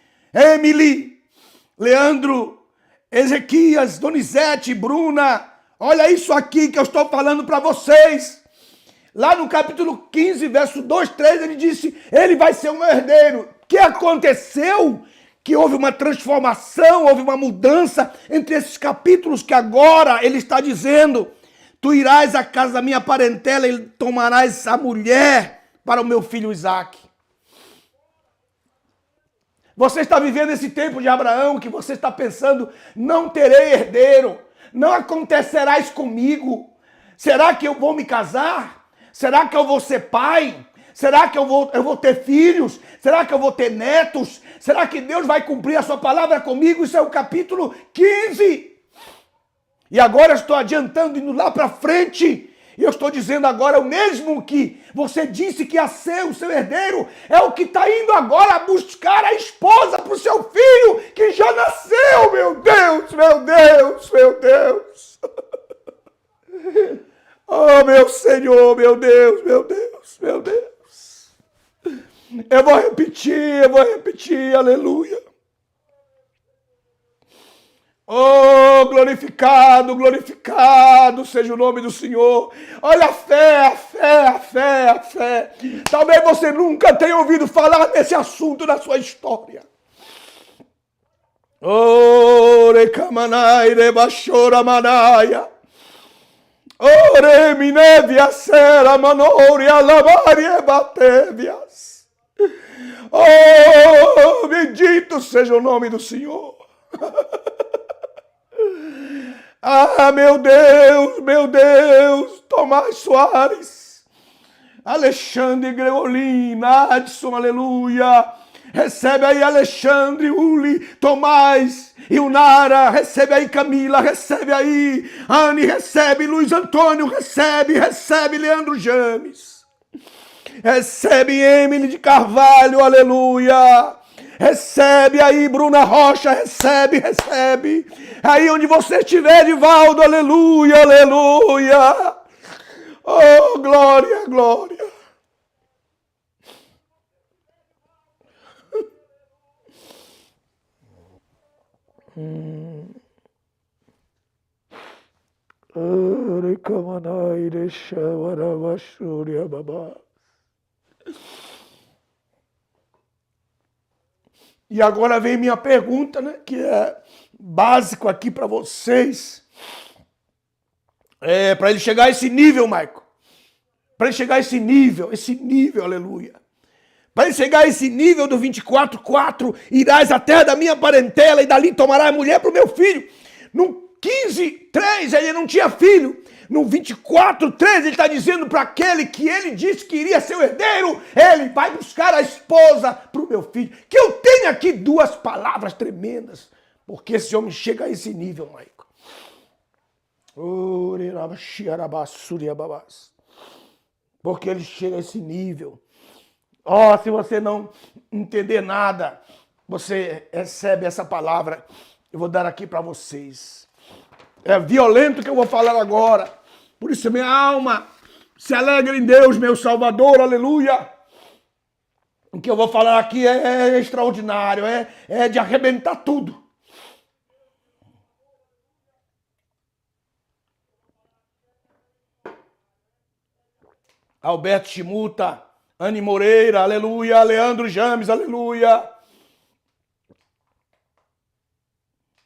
Leandro, Ezequias, Donizete, Bruna. Olha isso aqui que eu estou falando para vocês. Lá no capítulo 15, verso 2, 3, ele disse, ele vai ser o meu herdeiro. O que aconteceu? Que houve uma transformação, houve uma mudança entre esses capítulos, que agora ele está dizendo, tu irás à casa da minha parentela e tomarás a mulher para o meu filho Isaque. Você está vivendo esse tempo de Abraão, que você está pensando, não terei herdeiro, não acontecerá isso comigo. Será que eu vou me casar? Será que eu vou ser pai? Será que eu vou ter filhos? Será que eu vou ter netos? Será que Deus vai cumprir a sua palavra comigo? Isso é o capítulo 15. E agora eu estou adiantando, indo lá para frente. E eu estou dizendo agora, o mesmo que você disse que ia ser o seu herdeiro, é o que está indo agora buscar a esposa para o seu filho, que já nasceu, meu Deus, meu Deus, meu Deus. Oh, meu Senhor, meu Deus, meu Deus, meu Deus. Eu vou repetir, aleluia. Oh, Oh, glorificado, glorificado seja o nome do Senhor. Olha a fé, a fé, a fé, a fé. Talvez você nunca tenha ouvido falar nesse assunto na sua história. Ore kamanai rebashora manaya. Ore minevia sera manori alavari batevias. Oh, bendito seja o nome do Senhor. Ah, meu Deus, Tomás Soares, Alexandre Greolin, Adson, aleluia. Recebe aí Alexandre, Uli, Tomás, Ilnara, recebe aí Camila, recebe aí Anne, recebe Luiz Antônio, recebe Leandro James, recebe Emily de Carvalho, aleluia. Recebe aí, Bruna Rocha, recebe. Aí onde você estiver, Divaldo, aleluia, aleluia. Oh, glória, glória. E agora vem minha pergunta, né, que é básico aqui para vocês. Para ele chegar a esse nível, Maico. Para ele chegar a esse nível, aleluia. Para ele chegar a esse nível do 24:4, irás à terra da minha parentela e dali tomarás mulher para o meu filho. No 15:3 ele não tinha filho. No 24:13 ele está dizendo para aquele que ele disse que iria ser o herdeiro, ele vai buscar a esposa para o meu filho. Que eu tenho aqui duas palavras tremendas, porque esse homem chega a esse nível, Maico. Porque ele chega a esse nível. Se você não entender nada, você recebe essa palavra. Eu vou dar aqui para vocês. É violento o que eu vou falar agora. Por isso minha alma se alegra em Deus, meu Salvador, aleluia. O que eu vou falar aqui é extraordinário, é de arrebentar tudo. Alberto Chimuta, Anne Moreira, aleluia. Leandro James, aleluia.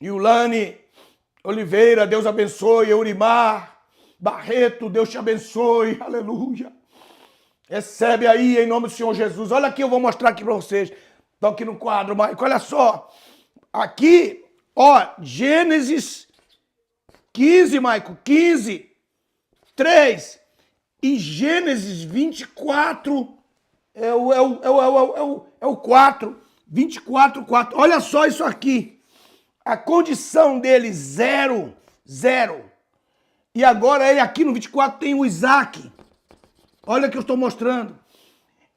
Yulane Oliveira, Deus abençoe. Eurimar Barreto, Deus te abençoe, aleluia. Recebe aí em nome do Senhor Jesus. Olha aqui, eu vou mostrar aqui para vocês. Estão aqui no quadro, Maico, olha só. Aqui, Gênesis 15, Maico, 15, 3. E Gênesis 24 é o 4. 24, 4. Olha só isso aqui. A condição dele, 0. E agora ele aqui no 24 tem o Isaac. Olha que eu estou mostrando.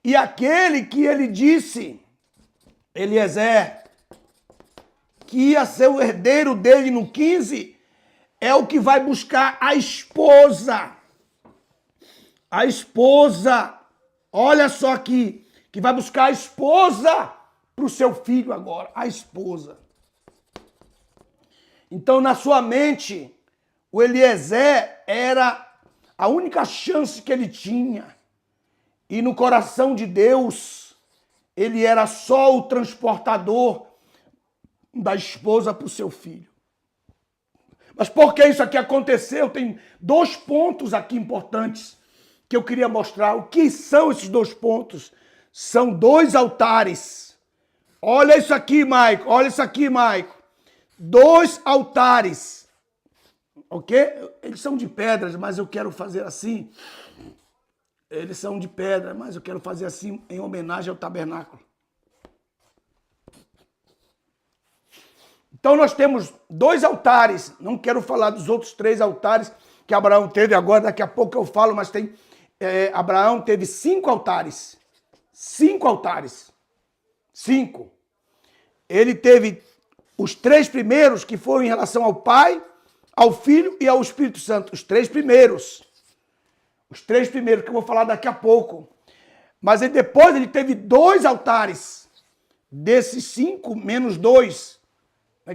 E aquele que ele disse, Eliezer, que ia ser o herdeiro dele no 15, é o que vai buscar a esposa. A esposa. Olha só aqui. Que vai buscar a esposa para o seu filho agora. A esposa. Então, na sua mente, o Eliezer era a única chance que ele tinha. E no coração de Deus, ele era só o transportador da esposa para o seu filho. Mas por que isso aqui aconteceu? Tem 2 pontos aqui importantes que eu queria mostrar. O que são esses 2 pontos? São 2 altares. Olha isso aqui, Maico. Olha isso aqui, Maico. 2 altares. Ok? Eles são de pedras, mas eu quero fazer assim. Eles são de pedra, mas eu quero fazer assim em homenagem ao tabernáculo. Então nós temos 2 altares. Não quero falar dos outros 3 altares que Abraão teve agora. Daqui a pouco eu falo, mas tem... Abraão teve 5 altares. 5 altares. 5. Ele teve os 3 primeiros que foram em relação ao Pai, ao Filho e ao Espírito Santo. Os 3 primeiros. Os 3 primeiros que eu vou falar daqui a pouco. Mas depois ele teve 2 altares. Desses 5 menos 2,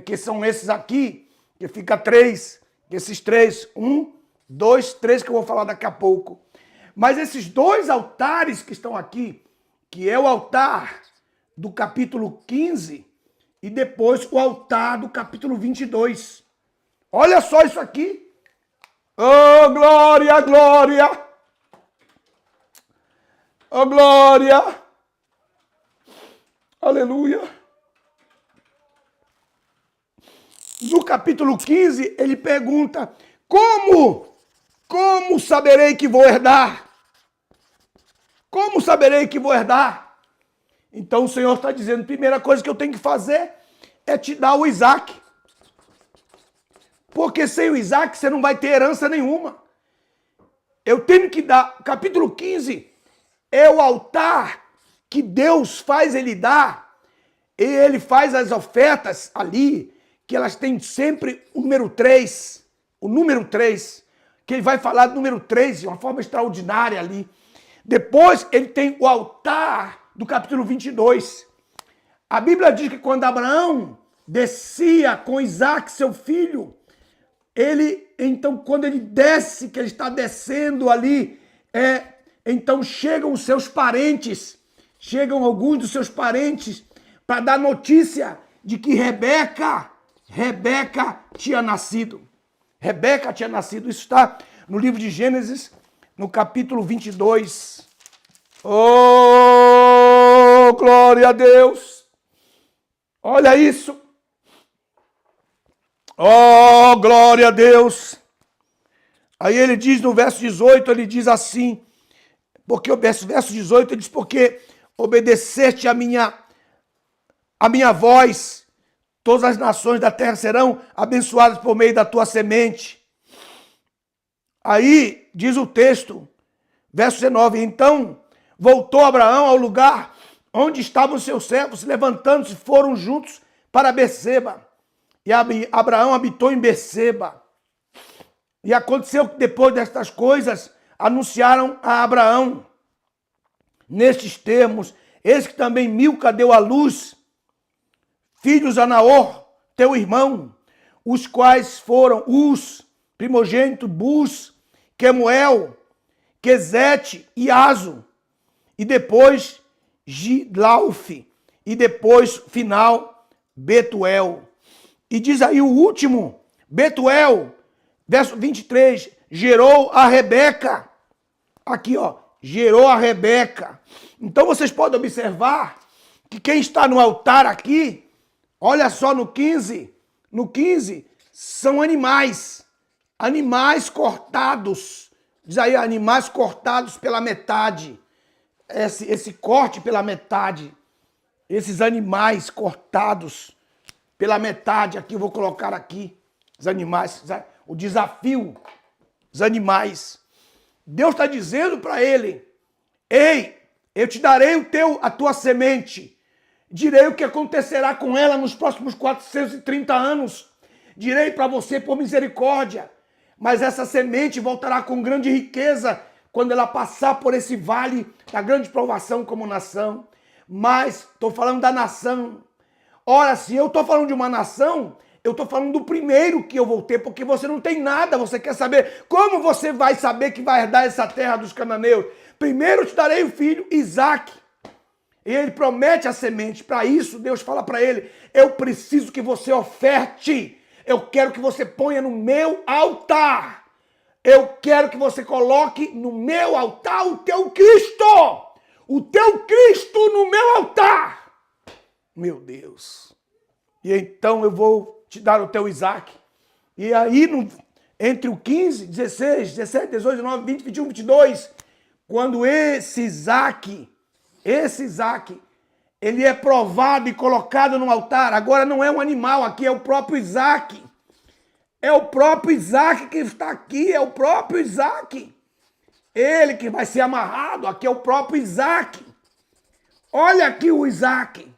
que são esses aqui, que fica 3. Esses 3, 1, 2, 3 que eu vou falar daqui a pouco. Mas esses 2 altares que estão aqui, que é o altar do capítulo 15 e depois o altar do capítulo 22. Olha só isso aqui. Oh, glória, glória. Oh, glória. Aleluia. No capítulo 15, ele pergunta, como saberei que vou herdar? Como saberei que vou herdar? Então o Senhor está dizendo, primeira coisa que eu tenho que fazer é te dar o Isaac. Porque sem o Isaac você não vai ter herança nenhuma. Eu tenho que dar, capítulo 15, é o altar que Deus faz ele dar. E ele faz as ofertas ali, que elas têm sempre o número 3. O número 3. Que ele vai falar do número 3 de uma forma extraordinária ali. Depois ele tem o altar do capítulo 22. A Bíblia diz que quando Abraão descia com Isaac, seu filho, então quando ele desce, que ele está descendo ali, então chegam os seus parentes, chegam alguns dos seus parentes para dar notícia de que Rebeca tinha nascido. Rebeca tinha nascido. Isso está no livro de Gênesis, no capítulo 22. Oh, glória a Deus! Olha isso! Oh, glória a Deus! Aí ele diz no verso 18, ele diz assim, porque o verso 18 ele diz, porque obedeceste a minha voz, todas as nações da terra serão abençoadas por meio da tua semente. Aí diz o texto, verso 19, então voltou Abraão ao lugar onde estavam seus servos, levantando-se, foram juntos para Berseba. E Abraão habitou em Berseba. E aconteceu que depois destas coisas, anunciaram a Abraão, nestes termos, eis que também Milca deu à luz filhos a Naor, teu irmão, os quais foram Uz, primogênito, Buz, Quemuel, Quezete e Azo, e depois Gidlaufe, e depois, final, Betuel. E diz aí o último, Betuel, verso 23, gerou a Rebeca. Aqui, ó, gerou a Rebeca. Então vocês podem observar que quem está no altar aqui, olha só no 15 são animais cortados. Diz aí, animais cortados pela metade. Esse corte pela metade. Esses animais cortados pela metade, aqui eu vou colocar aqui, os animais, o desafio, os animais. Deus está dizendo para ele, ei, eu te darei a tua semente, direi o que acontecerá com ela nos próximos 430 anos, direi para você por misericórdia, mas essa semente voltará com grande riqueza quando ela passar por esse vale da grande provação como nação. Mas estou falando da nação. Ora, se eu estou falando de uma nação, eu estou falando do primeiro que eu vou ter, porque você não tem nada, você quer saber como você vai saber que vai herdar essa terra dos cananeus. Primeiro eu te darei o filho, Isaac. E ele promete a semente. Para isso, Deus fala para ele, eu preciso que você oferte. Eu quero que você ponha no meu altar. Eu quero que você coloque no meu altar o teu Cristo. O teu Cristo no meu altar. Meu Deus. E então eu vou te dar o teu Isaac. E aí, entre o 15, 16, 17, 18, 19, 20, 21, 22, quando esse Isaac, ele é provado e colocado no altar, agora não é um animal, aqui é o próprio Isaac. É o próprio Isaac que está aqui, é o próprio Isaac. Ele que vai ser amarrado, aqui é o próprio Isaac. Olha aqui o Isaac.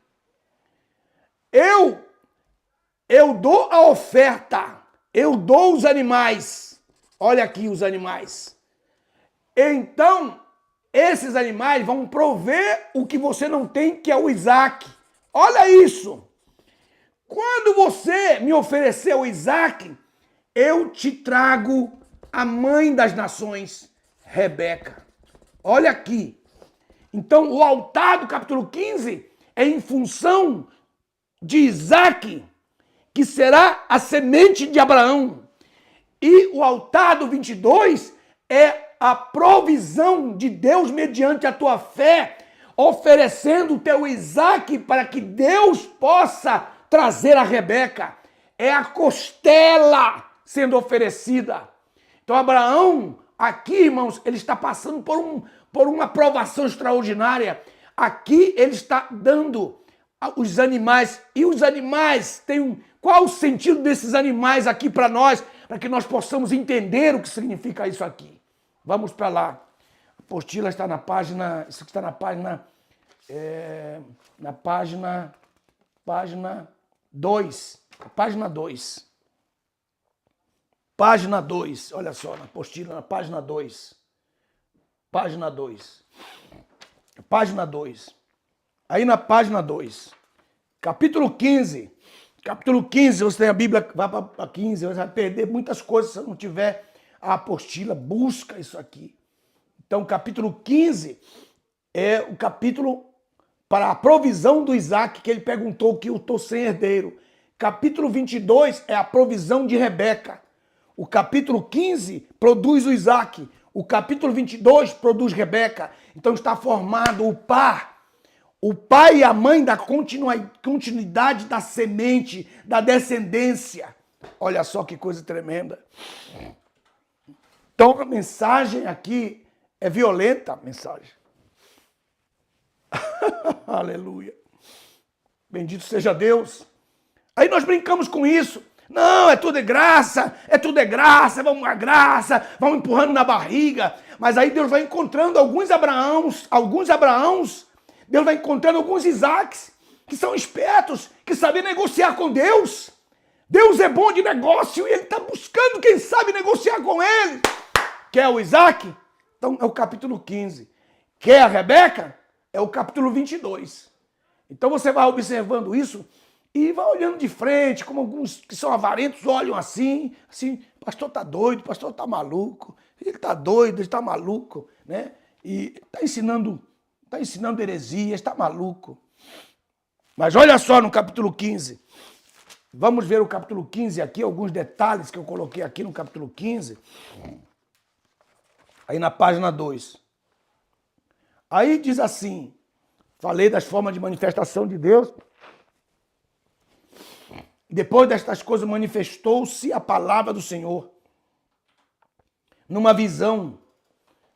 Eu dou a oferta, eu dou os animais. Olha aqui os animais. Então, esses animais vão prover o que você não tem, que é o Isaac. Olha isso. quando você me ofereceu Isaac, eu te trago a mãe das nações, Rebeca. Olha aqui. Então, o altar do capítulo 15 é em função de Isaac, que será a semente de Abraão. E o altar do 22 é a provisão de Deus mediante a tua fé, oferecendo o teu Isaac para que Deus possa trazer a Rebeca. É a costela sendo oferecida. Então, Abraão, aqui, irmãos, ele está passando por uma provação extraordinária. Aqui ele está dando os animais. E os animais têm qual o sentido desses animais aqui para nós, para que nós possamos entender o que significa isso aqui. Vamos para lá. A apostila está na página, isso está na página, página 2. Página 2. Página 2, olha só, na apostila, na página 2. Página 2. Página 2. Aí na página 2. Capítulo 15. Capítulo 15, você tem a Bíblia, vai para 15, você vai perder muitas coisas se não tiver a apostila, busca isso aqui. Então, capítulo 15 é o capítulo para a provisão do Isaac, que ele perguntou que eu estou sem herdeiro. Capítulo 22 é a provisão de Rebeca. O capítulo 15 produz o Isaac. O capítulo 22 produz Rebeca. Então está formado o par. O pai e a mãe da continuidade da semente, da descendência. Olha só que coisa tremenda. Então a mensagem aqui é violenta, a mensagem. Aleluia. Bendito seja Deus. Aí nós brincamos com isso. Não, é tudo de graça, vamos à graça, vamos empurrando na barriga. Mas aí Deus vai encontrando alguns Abraãos, Deus vai encontrando alguns Isaques, que são espertos, que sabem negociar com Deus. Deus é bom de negócio e ele está buscando quem sabe negociar com ele. Quer o Isaac? Então é o capítulo 15. Quer a Rebeca? É o capítulo 22. Então você vai observando isso e vai olhando de frente, como alguns que são avarentos olham assim, o pastor está doido, o pastor está maluco, ele está doido, ele está maluco, né? E está ensinando heresias, está maluco. Mas olha só no capítulo 15. Vamos ver o capítulo 15 aqui, alguns detalhes que eu coloquei aqui no capítulo 15. Aí na página 2. Aí diz assim, falei das formas de manifestação de Deus. Depois destas coisas manifestou-se a palavra do Senhor. Numa visão.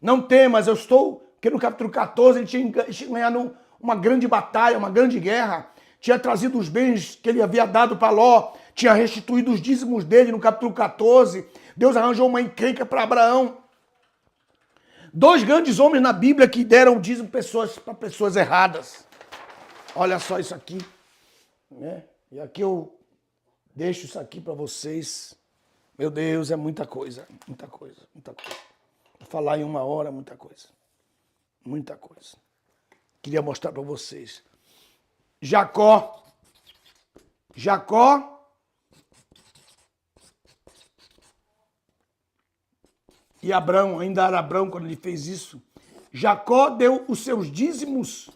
Não temas, eu estou... Porque no capítulo 14 ele tinha ganhado uma grande batalha, uma grande guerra. Tinha trazido os bens que ele havia dado para Ló. Tinha restituído os dízimos dele no capítulo 14. Deus arranjou uma encrenca para Abraão. 2 grandes homens na Bíblia que deram dízimo para pessoas erradas. Olha só isso aqui. Né? E aqui eu deixo isso aqui para vocês. Meu Deus, é muita coisa, muita coisa, muita coisa. Vou falar em 1 hora, muita coisa. Muita coisa. Queria mostrar para vocês. Jacó e Abrão, ainda era Abrão quando ele fez isso. Jacó deu os seus dízimos.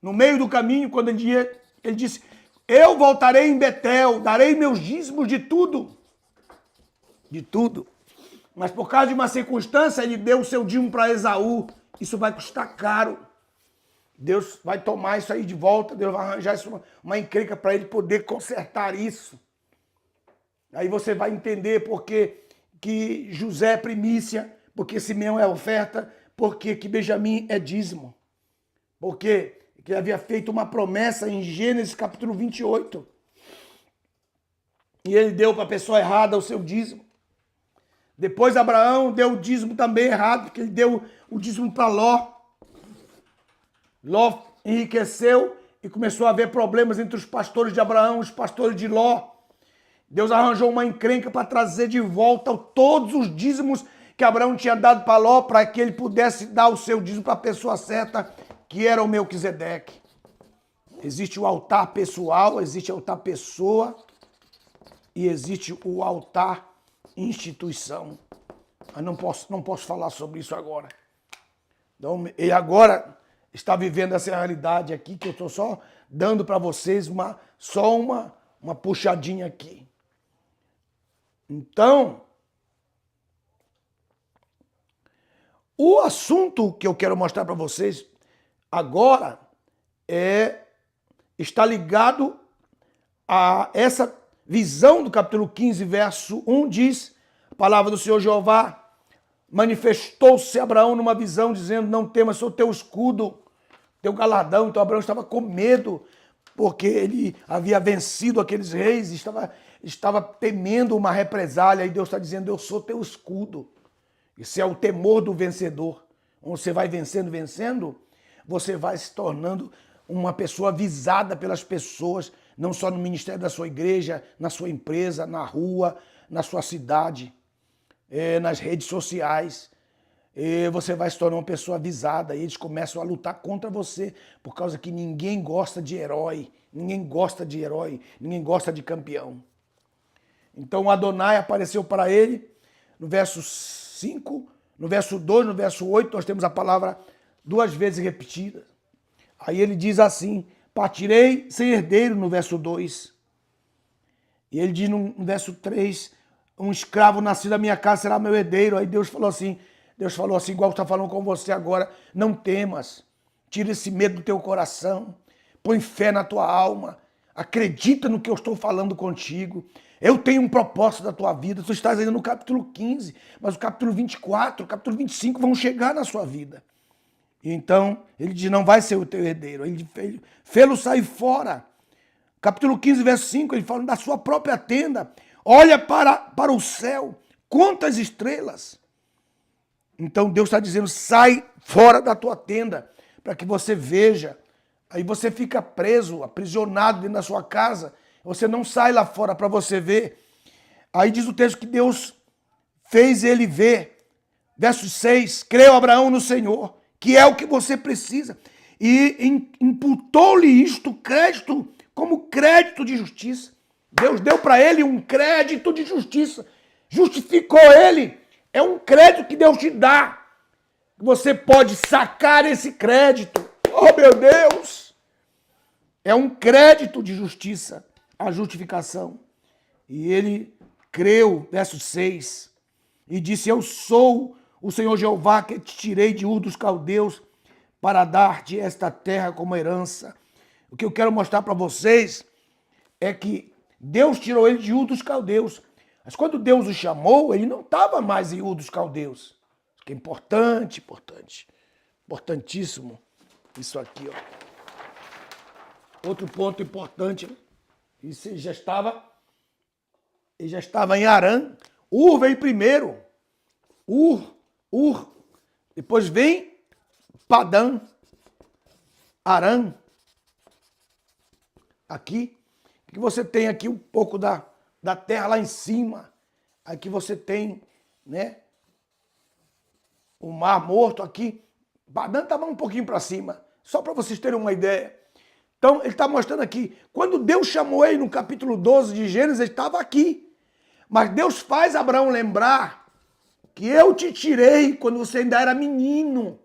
No meio do caminho, quando ele disse, eu voltarei em Betel, darei meus dízimos de tudo. De tudo. Mas por causa de uma circunstância, ele deu o seu dízimo para Esaú. Isso vai custar caro. Deus vai tomar isso aí de volta, Deus vai arranjar isso, uma encrenca para ele poder consertar isso. Aí você vai entender porque que José é primícia, porque Simeão é oferta, porque que Benjamim é dízimo. Porque ele havia feito uma promessa em Gênesis capítulo 28. E ele deu para a pessoa errada o seu dízimo. Depois Abraão deu o dízimo também errado, porque ele deu o dízimo para Ló. Ló enriqueceu e começou a haver problemas entre os pastores de Abraão e os pastores de Ló. Deus arranjou uma encrenca para trazer de volta todos os dízimos que Abraão tinha dado para Ló, para que ele pudesse dar o seu dízimo para a pessoa certa, que era o Melquisedeque. Existe o altar pessoal, existe o altar pessoa e existe o altar instituição. Mas não posso falar sobre isso agora. Então, ele agora está vivendo essa realidade aqui, que eu estou só dando para vocês uma puxadinha aqui. Então, o assunto que eu quero mostrar para vocês agora está ligado a essa visão do capítulo 15, verso 1, diz, a palavra do Senhor Jeová manifestou-se a Abraão numa visão, dizendo, não temas, sou teu escudo, teu galardão. Então Abraão estava com medo, porque ele havia vencido aqueles reis, estava temendo uma represália, e Deus está dizendo, eu sou teu escudo. Isso é o temor do vencedor. Onde você vai vencendo, você vai se tornando uma pessoa visada pelas pessoas, não só no ministério da sua igreja, na sua empresa, na rua, na sua cidade, nas redes sociais. Você vai se tornar uma pessoa visada e eles começam a lutar contra você, por causa que ninguém gosta de herói, ninguém gosta de campeão. Então Adonai apareceu para ele, no verso 5, no verso 2, no verso 8, nós temos a palavra 2 vezes repetida. Aí ele diz assim, partirei sem herdeiro, no verso 2. E ele diz no verso 3, um escravo nascido da minha casa será meu herdeiro. Aí Deus falou assim, igual está falando com você agora, não temas, tira esse medo do teu coração, põe fé na tua alma, acredita no que eu estou falando contigo. Eu tenho um propósito da tua vida. Tu estás ainda no capítulo 15, mas o capítulo 24, o capítulo 25 vão chegar na sua vida. Então, ele diz, não vai ser o teu herdeiro. Ele fê-lo sair fora. Capítulo 15, verso 5, ele fala da sua própria tenda. Olha para o céu, conta as estrelas. Então, Deus está dizendo, sai fora da tua tenda, para que você veja. Aí você fica preso, aprisionado dentro da sua casa. Você não sai lá fora para você ver. Aí diz o texto que Deus fez ele ver. Verso 6, creu Abraão no Senhor, que é o que você precisa. E imputou-lhe isto, crédito, como crédito de justiça. Deus deu para ele um crédito de justiça. Justificou ele. É um crédito que Deus te dá. Você pode sacar esse crédito. Oh, meu Deus! É um crédito de justiça, a justificação. E ele creu, verso 6, e disse, eu sou o Senhor Jeová que te tirei de Ur dos Caldeus para dar-te esta terra como herança. O que eu quero mostrar para vocês é que Deus tirou ele de Ur dos Caldeus. Mas quando Deus o chamou, ele não estava mais em Ur dos Caldeus. Isso que é importante, importantíssimo. Isso aqui, ó. Outro ponto importante, né? Ele já estava em Arã. Ur veio primeiro. Ur. Depois vem Padã. Arã. Aqui. Que você tem aqui um pouco da terra lá em cima. Aqui você tem, né? O Mar Morto aqui. Padã estava um pouquinho para cima. Só para vocês terem uma ideia. Então, ele está mostrando aqui, quando Deus chamou ele no capítulo 12 de Gênesis, ele estava aqui. Mas Deus faz Abraão lembrar que eu te tirei quando você ainda era menino.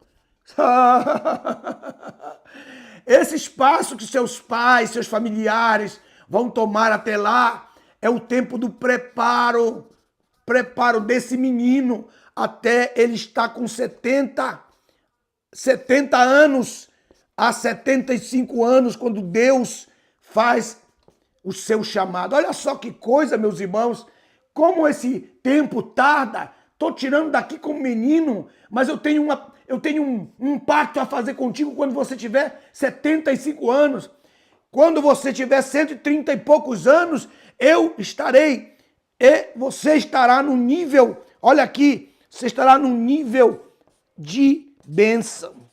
Esse espaço que seus pais, seus familiares vão tomar até lá, é o tempo do preparo desse menino, até ele estar com 70 anos, há 75 anos, quando Deus faz o seu chamado. Olha só que coisa, meus irmãos, como esse tempo tarda. Estou tirando daqui como menino, mas eu tenho um pacto a fazer contigo quando você tiver 75 anos. Quando você tiver 130 e poucos anos, eu estarei. E você estará no nível, olha aqui, você estará no nível de bênção.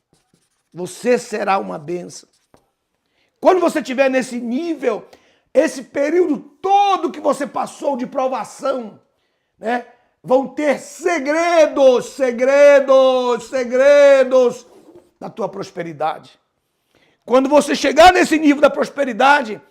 Você será uma bênção. Quando você estiver nesse nível, esse período todo que você passou de provação, né, vão ter segredos da tua prosperidade. Quando você chegar nesse nível da prosperidade,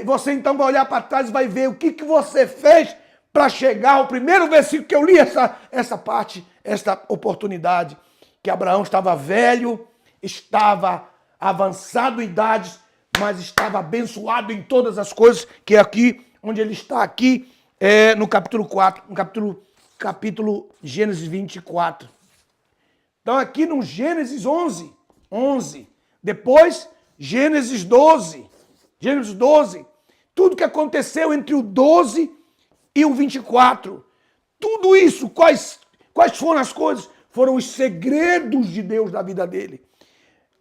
você então vai olhar para trás e vai ver o que você fez para chegar ao primeiro versículo que eu li, essa parte, essa oportunidade, que Abraão estava velho, estava avançado em idades, mas estava abençoado em todas as coisas, que é aqui, onde ele está aqui, no capítulo 4, no capítulo Gênesis 24. Então aqui no Gênesis 11, depois Gênesis 12, tudo que aconteceu entre o 12 e o 24, tudo isso, quais foram as coisas? Foram os segredos de Deus da vida dele.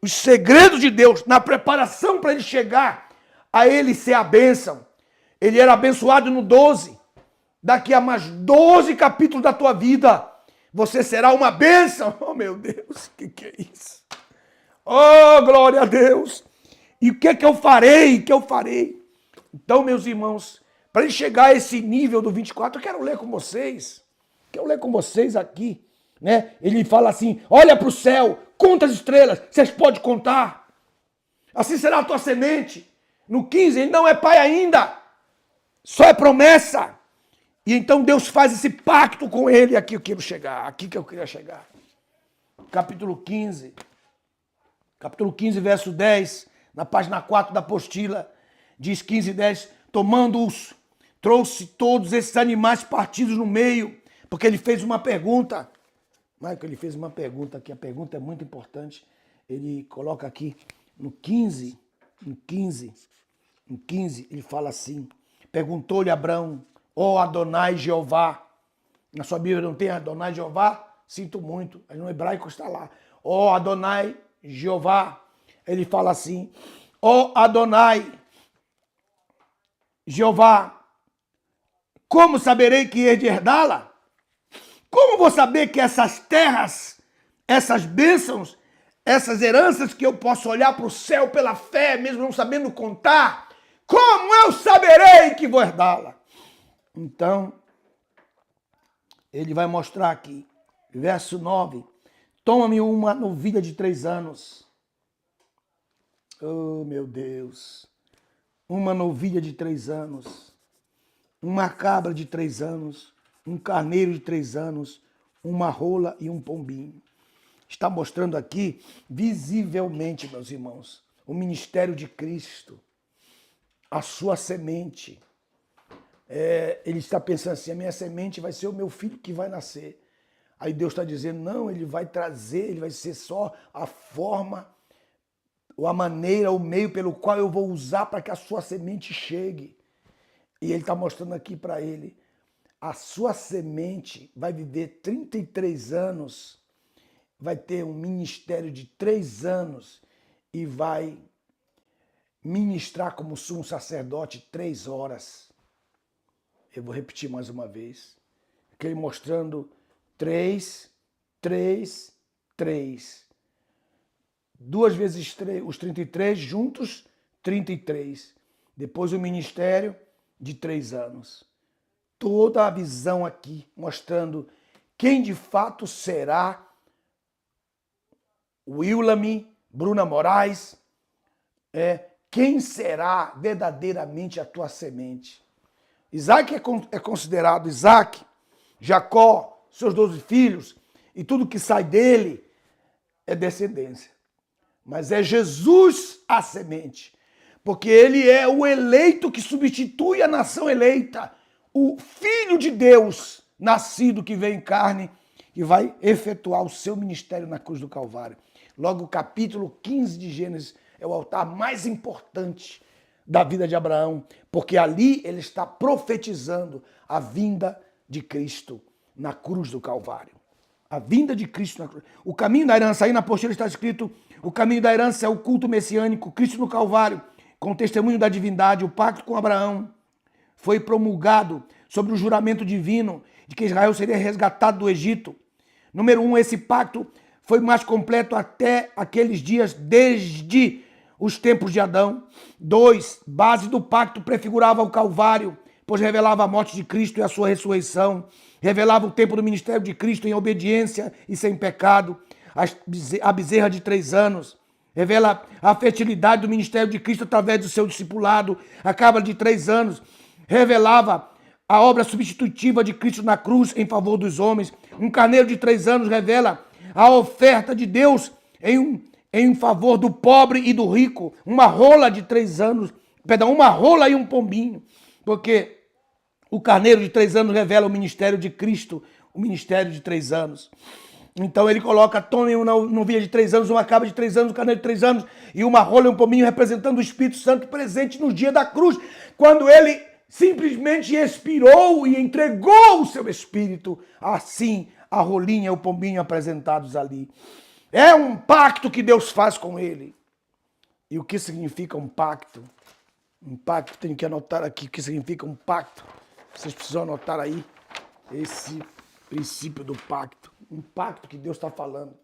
Os segredos de Deus na preparação para ele chegar a ele ser a bênção. Ele era abençoado no 12. Daqui a mais 12 capítulos da tua vida, você será uma bênção. Oh, meu Deus, que é isso? Oh, glória a Deus. E o que é que eu farei? Então, meus irmãos, para ele chegar a esse nível do 24, eu quero ler com vocês. Aqui. Né? Ele fala assim, olha para o céu, conta as estrelas, vocês podem contar. Assim será a tua semente. No 15, ele não é pai ainda, só é promessa. E então Deus faz esse pacto com ele, aqui eu queria chegar. Capítulo 15, verso 10, na página 4 da apostila, diz 15:10, tomando-os, trouxe todos esses animais partidos no meio, porque ele fez uma pergunta. Michael, ele fez uma pergunta aqui, a pergunta é muito importante. Ele coloca aqui no 15, ele fala assim, perguntou-lhe Abraão, ó Adonai Jeová. Na sua Bíblia não tem Adonai Jeová? Sinto muito, mas no hebraico está lá. Ó Adonai Jeová. Ele fala assim, ó Adonai Jeová, como saberei que hei de herdá-la? Como vou saber que essas terras, essas bênçãos, essas heranças que eu posso olhar para o céu pela fé, mesmo não sabendo contar, como eu saberei que vou herdá-la? Então, ele vai mostrar aqui, verso 9, toma-me uma novilha de 3 anos. Oh, meu Deus. Uma novilha de 3 anos, uma cabra de 3 anos, um carneiro de 3 anos, uma rola e um pombinho. Está mostrando aqui, visivelmente, meus irmãos, o ministério de Cristo, a sua semente. Ele está pensando assim, a minha semente vai ser o meu filho que vai nascer. Aí Deus está dizendo, não, ele vai trazer, ele vai ser só a forma, ou a maneira, o meio pelo qual eu vou usar para que a sua semente chegue. E ele está mostrando aqui para ele, a sua semente vai viver 33 anos, vai ter um ministério de 3 anos e vai ministrar como sumo sacerdote 3 horas. Eu vou repetir mais uma vez. Aquele mostrando 3, 3, 3. 2 vezes 3, os 33 juntos, 33. Depois o ministério de 3 anos. Toda a visão aqui mostrando quem de fato será Willamy, Bruna Moraes, quem será verdadeiramente a tua semente. Isaac é considerado, Isaac, Jacó, seus 12 filhos, e tudo que sai dele é descendência. Mas é Jesus a semente, porque ele é o eleito que substitui a nação eleita, o Filho de Deus, nascido que vem em carne, e vai efetuar o seu ministério na cruz do Calvário. Logo, o capítulo 15 de Gênesis é o altar mais importante da vida de Abraão, porque ali ele está profetizando a vinda de Cristo na cruz do Calvário. A vinda de Cristo na cruz. O caminho da herança, aí na apostila está escrito, o caminho da herança é o culto messiânico, Cristo no Calvário, com o testemunho da divindade, o pacto com Abraão. Foi promulgado sobre o juramento divino de que Israel seria resgatado do Egito. Número 1, esse pacto foi mais completo até aqueles dias, desde os tempos de Adão. 2, base do pacto prefigurava o Calvário, pois revelava a morte de Cristo e a sua ressurreição. Revelava o tempo do ministério de Cristo em obediência e sem pecado. A bezerra de 3 anos revela a fertilidade do ministério de Cristo através do seu discipulado. A cabra de 3 anos revelava a obra substitutiva de Cristo na cruz em favor dos homens. Um carneiro de 3 anos revela a oferta de Deus em favor do pobre e do rico. Uma rola de 3 anos, uma rola e um pombinho, porque o carneiro de 3 anos revela o ministério de Cristo, o ministério de 3 anos. Então ele coloca, tome uma novilha de 3 anos, uma cabra de 3 anos, um carneiro de 3 anos e uma rola e um pombinho representando o Espírito Santo presente no dia da cruz, quando ele simplesmente expirou e entregou o seu Espírito. Assim, a rolinha e o pombinho apresentados ali. É um pacto que Deus faz com ele. E o que significa um pacto? Um pacto, tenho que anotar aqui o que significa um pacto. Vocês precisam anotar aí esse princípio do pacto. Um pacto que Deus está falando.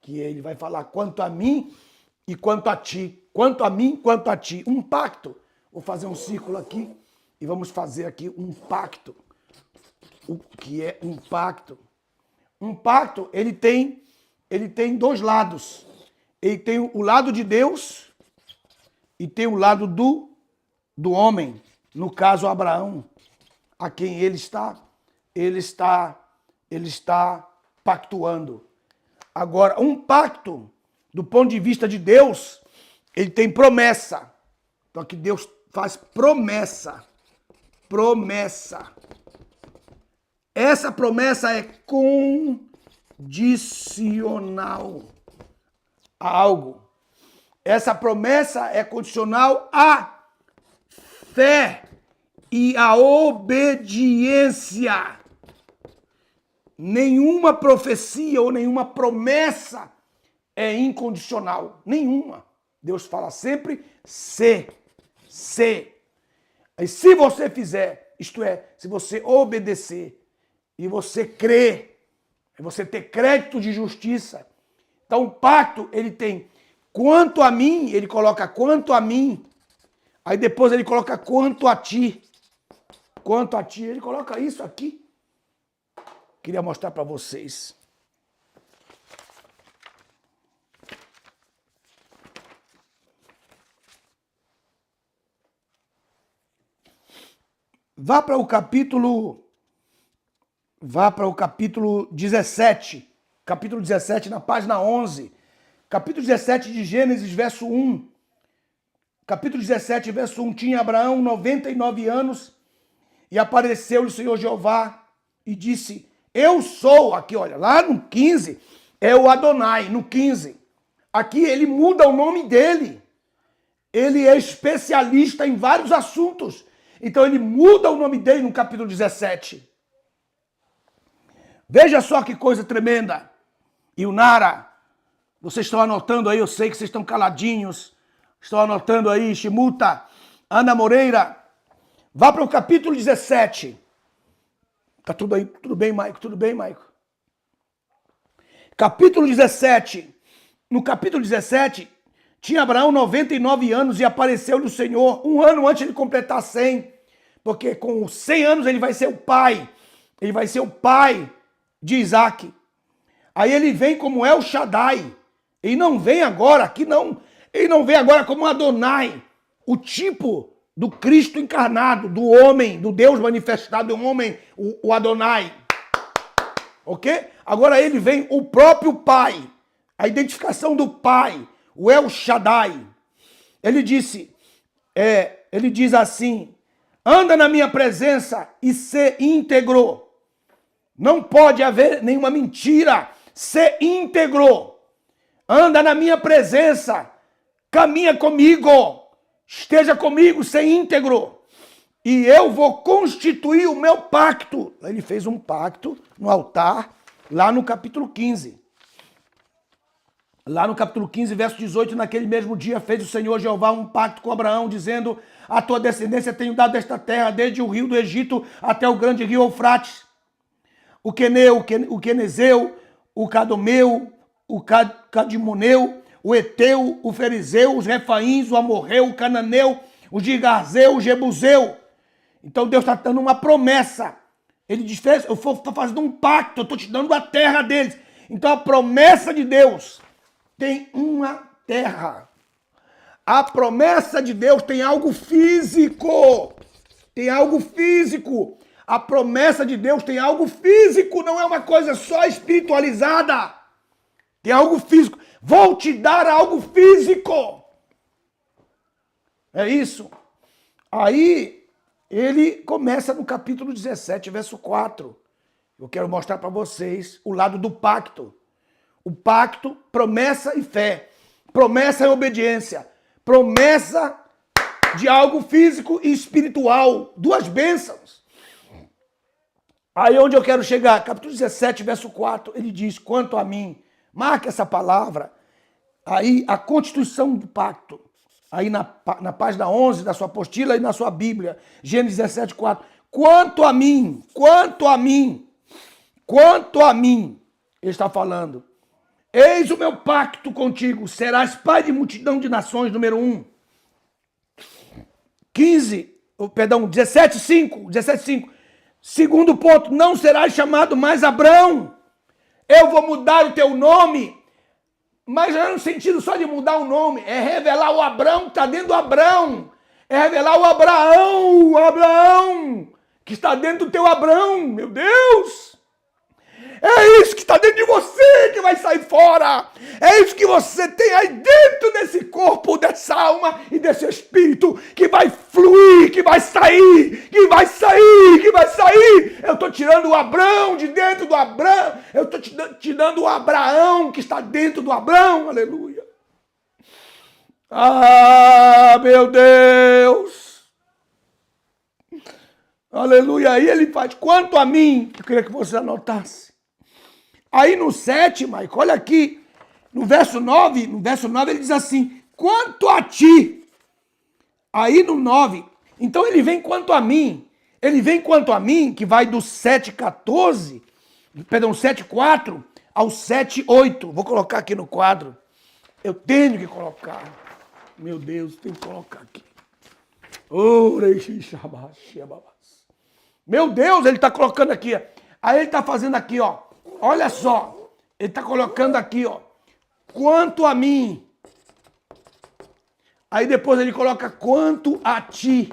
Que ele vai falar quanto a mim e quanto a ti. Quanto a mim, quanto a ti. Um pacto. Vou fazer um círculo aqui e vamos fazer aqui um pacto. O que é um pacto? Um pacto, ele tem 2 lados. Ele tem o lado de Deus e tem o lado do homem. No caso, Abraão, a quem ele está pactuando. Agora, um pacto, do ponto de vista de Deus, ele tem promessa. Então aqui Deus faz promessa. Promessa. Essa promessa é condicional a algo. Essa promessa é condicional à fé e à obediência. Nenhuma profecia ou nenhuma promessa é incondicional. Nenhuma. Deus fala sempre se. E se você fizer, isto é, se você obedecer e você crer, você ter crédito de justiça. Então o pacto, ele tem quanto a mim, ele coloca quanto a mim. Aí depois ele coloca quanto a ti. Quanto a ti, ele coloca isso aqui. Queria mostrar para vocês. Vá para o capítulo 17. Capítulo 17, na página 11. Capítulo 17 de Gênesis, verso 1. Capítulo 17, verso 1. Tinha Abraão 99 anos e apareceu-lhe o Senhor Jeová e disse: eu sou, aqui olha, lá no 15 é o Adonai, no 15. Aqui ele muda o nome dele. Ele é especialista em vários assuntos. Então ele muda o nome dele no capítulo 17. Veja só que coisa tremenda. E o Nara, vocês estão anotando aí, eu sei que vocês estão caladinhos. Estão anotando aí, Shimuta, Ana Moreira. Vá para o capítulo 17. Tá tudo aí, tudo bem, Maico? Tudo bem, Maico? Capítulo 17. No capítulo 17, tinha Abraão 99 anos e apareceu-lhe o Senhor um ano antes de completar 100. Porque com os 100 anos ele vai ser o pai. Ele vai ser o pai de Isaac. Aí ele vem como El Shaddai. Ele não vem agora, aqui não. Ele não vem agora como Adonai. O tipo do Cristo encarnado, do homem, do Deus manifestado, do homem, o Adonai. Ok? Agora ele vem o próprio pai. A identificação do pai, o El Shaddai. Ele diz assim: anda na minha presença e se íntegro. Não pode haver nenhuma mentira. Se íntegro. Anda na minha presença. Caminha comigo. Esteja comigo, se íntegro. E eu vou constituir o meu pacto. Ele fez um pacto no altar, lá no capítulo 15. Lá no capítulo 15, verso 18, naquele mesmo dia fez o Senhor Jeová um pacto com Abraão, dizendo: a tua descendência tenho dado esta terra, desde o rio do Egito até o grande rio Eufrates. O Queneu, o Quenezeu, o Cadomeu, o Cadimoneu, o Eteu, o Ferizeu, os Refaíns, o Amorreu, o Cananeu, o Gigarzeu, o Jebuseu. Então Deus está dando uma promessa. Ele diz: eu estou fazendo um pacto, eu estou te dando a terra deles. Então a promessa de Deus tem uma terra. A promessa de Deus tem algo físico. Tem algo físico. A promessa de Deus tem algo físico, não é uma coisa só espiritualizada. Tem algo físico. Vou te dar algo físico. É isso. Aí, ele começa no capítulo 17, verso 4. Eu quero mostrar para vocês o lado do pacto. O pacto, promessa e fé. Promessa e obediência. Promessa de algo físico e espiritual. Duas bênçãos. Aí onde eu quero chegar, capítulo 17, verso 4, ele diz, quanto a mim, marca essa palavra, aí a constituição do pacto, aí na página 11 da sua apostila e na sua Bíblia, Gênesis 17, 4, quanto a mim, ele está falando, eis o meu pacto contigo, serás pai de multidão de nações, número 1. 17, 5. Segundo ponto, não serás chamado mais Abrão. Eu vou mudar o teu nome. Mas não é no sentido só de mudar o nome. É revelar o Abrão que está dentro do Abrão. É revelar o Abraão, que está dentro do teu Abrão. Meu Deus! É isso que está dentro de você que vai sair fora. É isso que você tem aí dentro desse corpo, dessa alma e desse espírito que vai fluir, que vai sair. Eu estou tirando o Abrão de dentro do Abrão. Eu estou tirando o Abraão que está dentro do Abrão. Aleluia. Ah, meu Deus. Aleluia. Aí ele faz, quanto a mim, eu queria que você anotasse. Aí no 7, Maico, olha aqui, no verso 9 ele diz assim, quanto a ti. Aí no 9, então ele vem quanto a mim, que vai do 7,14, perdão, 7,4 ao 7,8. Vou colocar aqui no quadro. Eu tenho que colocar. Meu Deus, tenho que colocar aqui. Meu Deus, ele está colocando aqui. Aí ele está fazendo aqui, ó. Olha só, ele está colocando aqui, ó, quanto a mim. Aí depois ele coloca quanto a ti.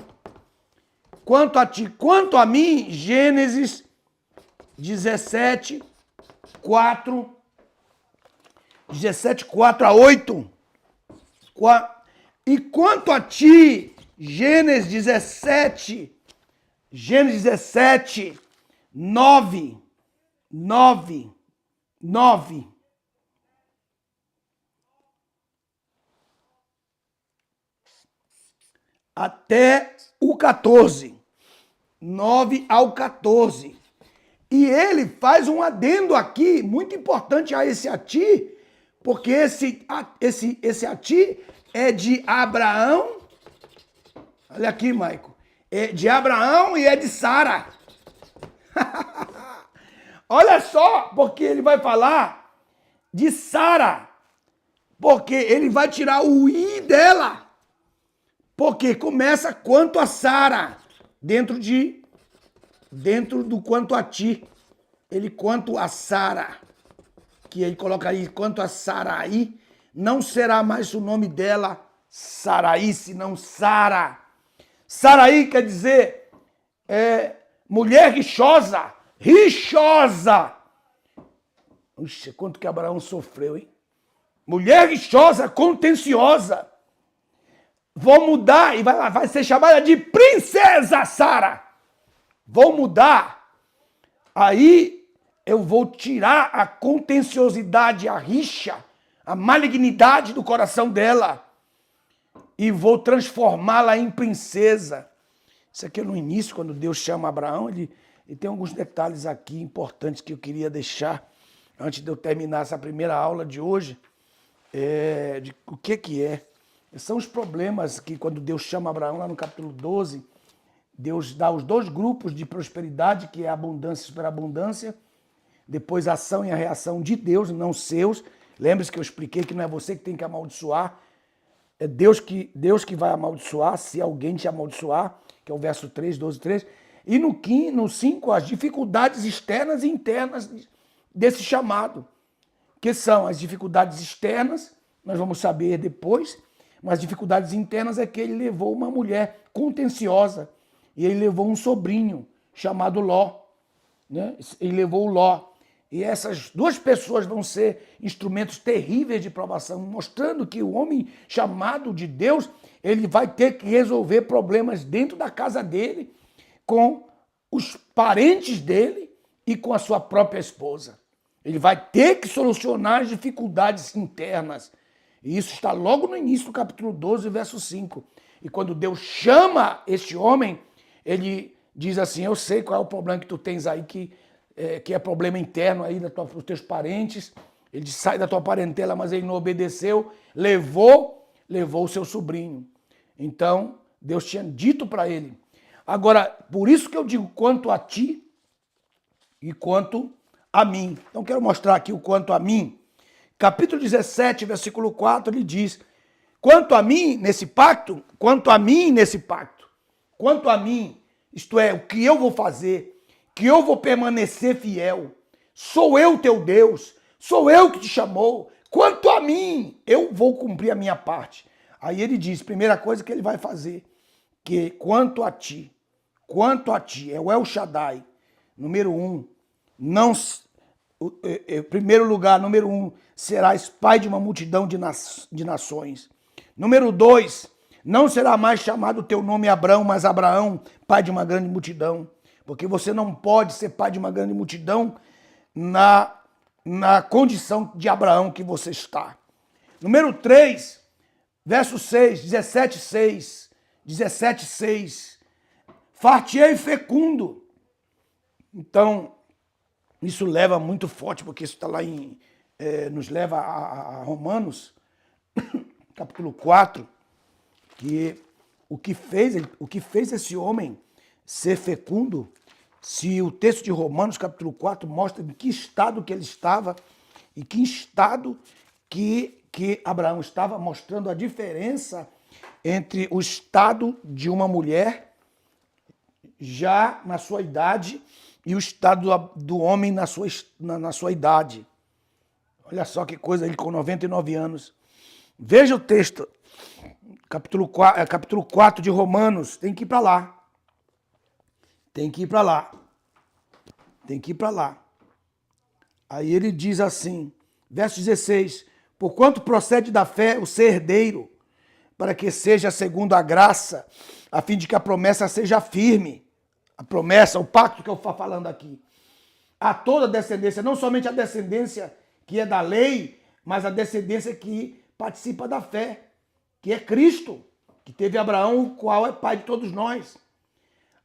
Quanto a ti. Quanto a mim, Gênesis 17, 4. 17, 4 a 8. E quanto a ti, Gênesis 17, 9. Até o 14. 9 ao 14. E ele faz um adendo aqui, muito importante a esse ati, porque esse ati é de Abraão. Olha aqui, Maico. É de Abraão e é de Sara. Olha só, porque ele vai falar de Sara. Porque ele vai tirar o i dela. Porque começa quanto a Sara. Dentro do quanto a ti. Ele quanto a Sara. Que ele coloca aí quanto a Sarai. Não será mais o nome dela Sarai, senão Sara. Sarai quer dizer mulher rixosa. Rixosa. Puxa, quanto que Abraão sofreu, hein? Mulher rixosa, contenciosa. Vou mudar e vai ser chamada de princesa Sara. Vou mudar. Aí eu vou tirar a contenciosidade, a rixa, a malignidade do coração dela e vou transformá-la em princesa. Isso aqui é no início, quando Deus chama Abraão, ele tem alguns detalhes aqui importantes que eu queria deixar antes de eu terminar essa primeira aula de hoje, de o que é. São os problemas que quando Deus chama Abraão, lá no capítulo 12, Deus dá os dois grupos de prosperidade, que é a abundância e superabundância, depois a ação e a reação de Deus, não seus. Lembre-se que eu expliquei que não é você que tem que amaldiçoar, é Deus que vai amaldiçoar, se alguém te amaldiçoar, que é o verso 3, 12, 3. E no 5, as dificuldades externas e internas desse chamado, que são as dificuldades externas, nós vamos saber depois, mas dificuldades internas é que ele levou uma mulher contenciosa e ele levou um sobrinho chamado Ló, né? Ele levou o Ló. E essas duas pessoas vão ser instrumentos terríveis de provação, mostrando que o homem chamado de Deus, ele vai ter que resolver problemas dentro da casa dele, com os parentes dele e com a sua própria esposa. Ele vai ter que solucionar as dificuldades internas. E isso está logo no início do capítulo 12, verso 5. E quando Deus chama este homem, ele diz assim, eu sei qual é o problema que tu tens aí, que é problema interno aí dos teus parentes. Ele sai da tua parentela, mas ele não obedeceu, levou o seu sobrinho. Então, Deus tinha dito para ele. Agora, por isso que eu digo quanto a ti e quanto a mim. Então, quero mostrar aqui o quanto a mim. Capítulo 17, versículo 4, ele diz, quanto a mim nesse pacto, quanto a mim nesse pacto, quanto a mim, isto é, o que eu vou fazer, que eu vou permanecer fiel, sou eu teu Deus, sou eu que te chamou, quanto a mim, eu vou cumprir a minha parte. Aí ele diz, primeira coisa que ele vai fazer, que quanto a ti, é o El Shaddai, número 1, não... Em primeiro lugar, número 1, serás pai de uma multidão de nações. Número 2, não será mais chamado o teu nome Abraão, mas Abraão, pai de uma grande multidão. Porque você não pode ser pai de uma grande multidão na condição de Abraão que você está. Número 3, verso 6, 17:6. Far-te-ei fecundo. Então, isso leva muito forte, porque isso está lá nos leva a Romanos, capítulo 4, que o que fez esse homem ser fecundo, se o texto de Romanos, capítulo 4, mostra em que estado que ele estava, e que estado que Abraão estava, mostrando a diferença entre o estado de uma mulher já na sua idade e o estado do homem na sua idade. Olha só que coisa, ele com 99 anos. Veja o texto, capítulo 4 de Romanos, tem que ir para lá. Tem que ir para lá. Aí ele diz assim, verso 16, porquanto procede da fé o ser herdeiro, para que seja segundo a graça, a fim de que a promessa seja firme. A promessa, o pacto que eu estou falando aqui. A toda descendência, não somente a descendência que é da lei, mas a descendência que participa da fé, que é Cristo, que teve Abraão, o qual é pai de todos nós.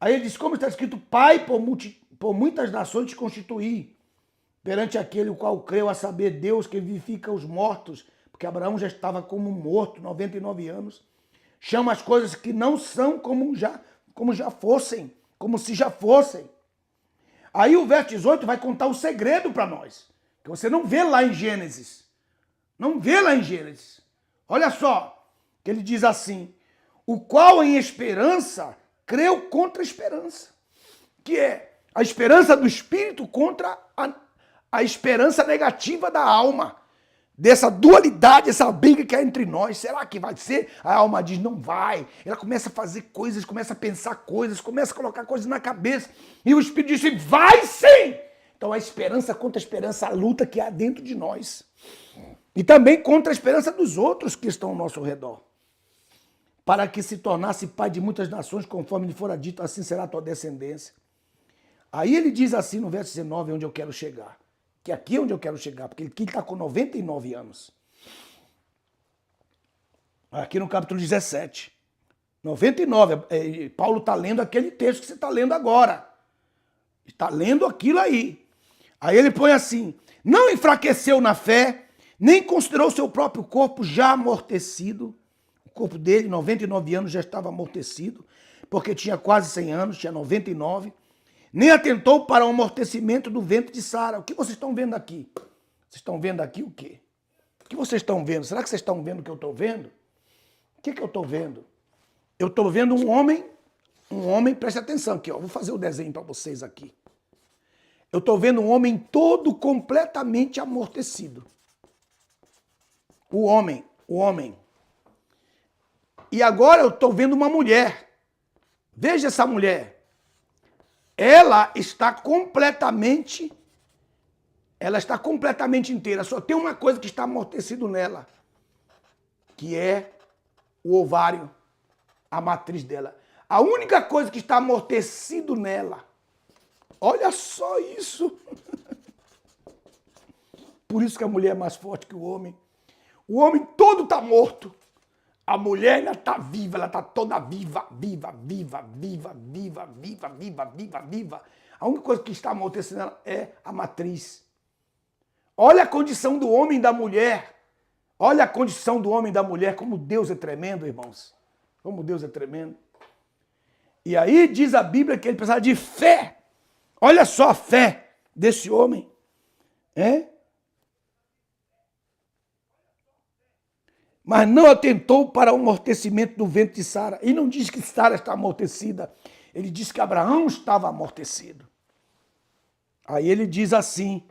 Aí ele diz, como está escrito, pai por muitas nações te constituí, perante aquele o qual creu, a saber, Deus que vivifica os mortos, porque Abraão já estava como morto, 99 anos, chama as coisas que não são como já fossem, como se já fossem. Aí o verso 18 vai contar o segredo para nós, que você não vê lá em Gênesis. Não vê lá em Gênesis. Olha só, que ele diz assim, o qual em esperança creu contra a esperança, que é a esperança do espírito contra a esperança negativa da alma. Dessa dualidade, essa briga que há entre nós. Será que vai ser? A alma diz, não vai. Ela começa a fazer coisas, começa a pensar coisas, começa a colocar coisas na cabeça. E o Espírito diz, vai sim! Então a esperança contra a esperança, a luta que há dentro de nós. E também contra a esperança dos outros que estão ao nosso redor. Para que se tornasse pai de muitas nações, conforme lhe fora dito, assim será a tua descendência. Aí ele diz assim no verso 19, onde eu quero chegar. Que aqui é onde eu quero chegar, porque ele está com 99 anos. Aqui no capítulo 17. 99, Paulo está lendo aquele texto que você está lendo agora. Está lendo aquilo aí. Aí ele põe assim, não enfraqueceu na fé, nem considerou seu próprio corpo já amortecido. O corpo dele, 99 anos, já estava amortecido, porque tinha quase 100 anos, tinha 99. Nem atentou para o amortecimento do ventre de Sara. O que vocês estão vendo aqui? Vocês estão vendo aqui o quê? O que vocês estão vendo? Será que vocês estão vendo o que eu estou vendo? O que eu estou vendo? Eu estou vendo um homem, preste atenção aqui, ó, vou fazer o desenho para vocês aqui. Eu estou vendo um homem todo completamente amortecido. O homem. E agora eu estou vendo uma mulher. Veja essa mulher. Ela está completamente inteira. Só tem uma coisa que está amortecido nela, que é o ovário, a matriz dela. A única coisa que está amortecido nela. Olha só isso. Por isso que a mulher é mais forte que o homem. O homem todo está morto. A mulher ainda está viva, ela está toda viva. A única coisa que está amortecendo nela é a matriz. Olha a condição do homem e da mulher. Olha a condição do homem e da mulher, como Deus é tremendo, irmãos. Como Deus é tremendo. E aí diz a Bíblia que ele precisava de fé. Olha só a fé desse homem. Mas não atentou para o amortecimento do ventre de Sara. E não diz que Sara está amortecida. Ele diz que Abraão estava amortecido. Aí ele diz assim,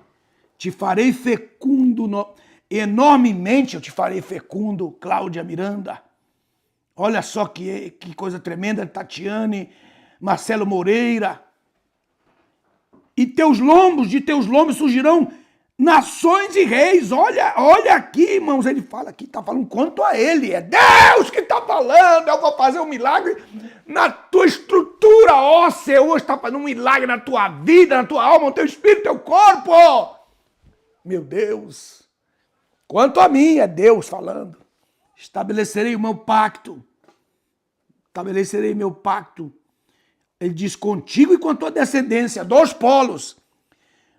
te farei fecundo, enormemente eu te farei fecundo, Cláudia Miranda. Olha só que coisa tremenda, Tatiane, Marcelo Moreira. E de teus lombos surgirão nações e reis. Olha aqui, irmãos, ele fala aqui, está falando quanto a ele. É Deus que está falando, eu vou fazer um milagre na tua estrutura óssea. Hoje está fazendo um milagre na tua vida, na tua alma, no teu espírito, no teu corpo. Meu Deus. Quanto a mim, é Deus falando. Estabelecerei o meu pacto. Estabelecerei meu pacto. Ele diz, contigo e com a tua descendência, 2 polos.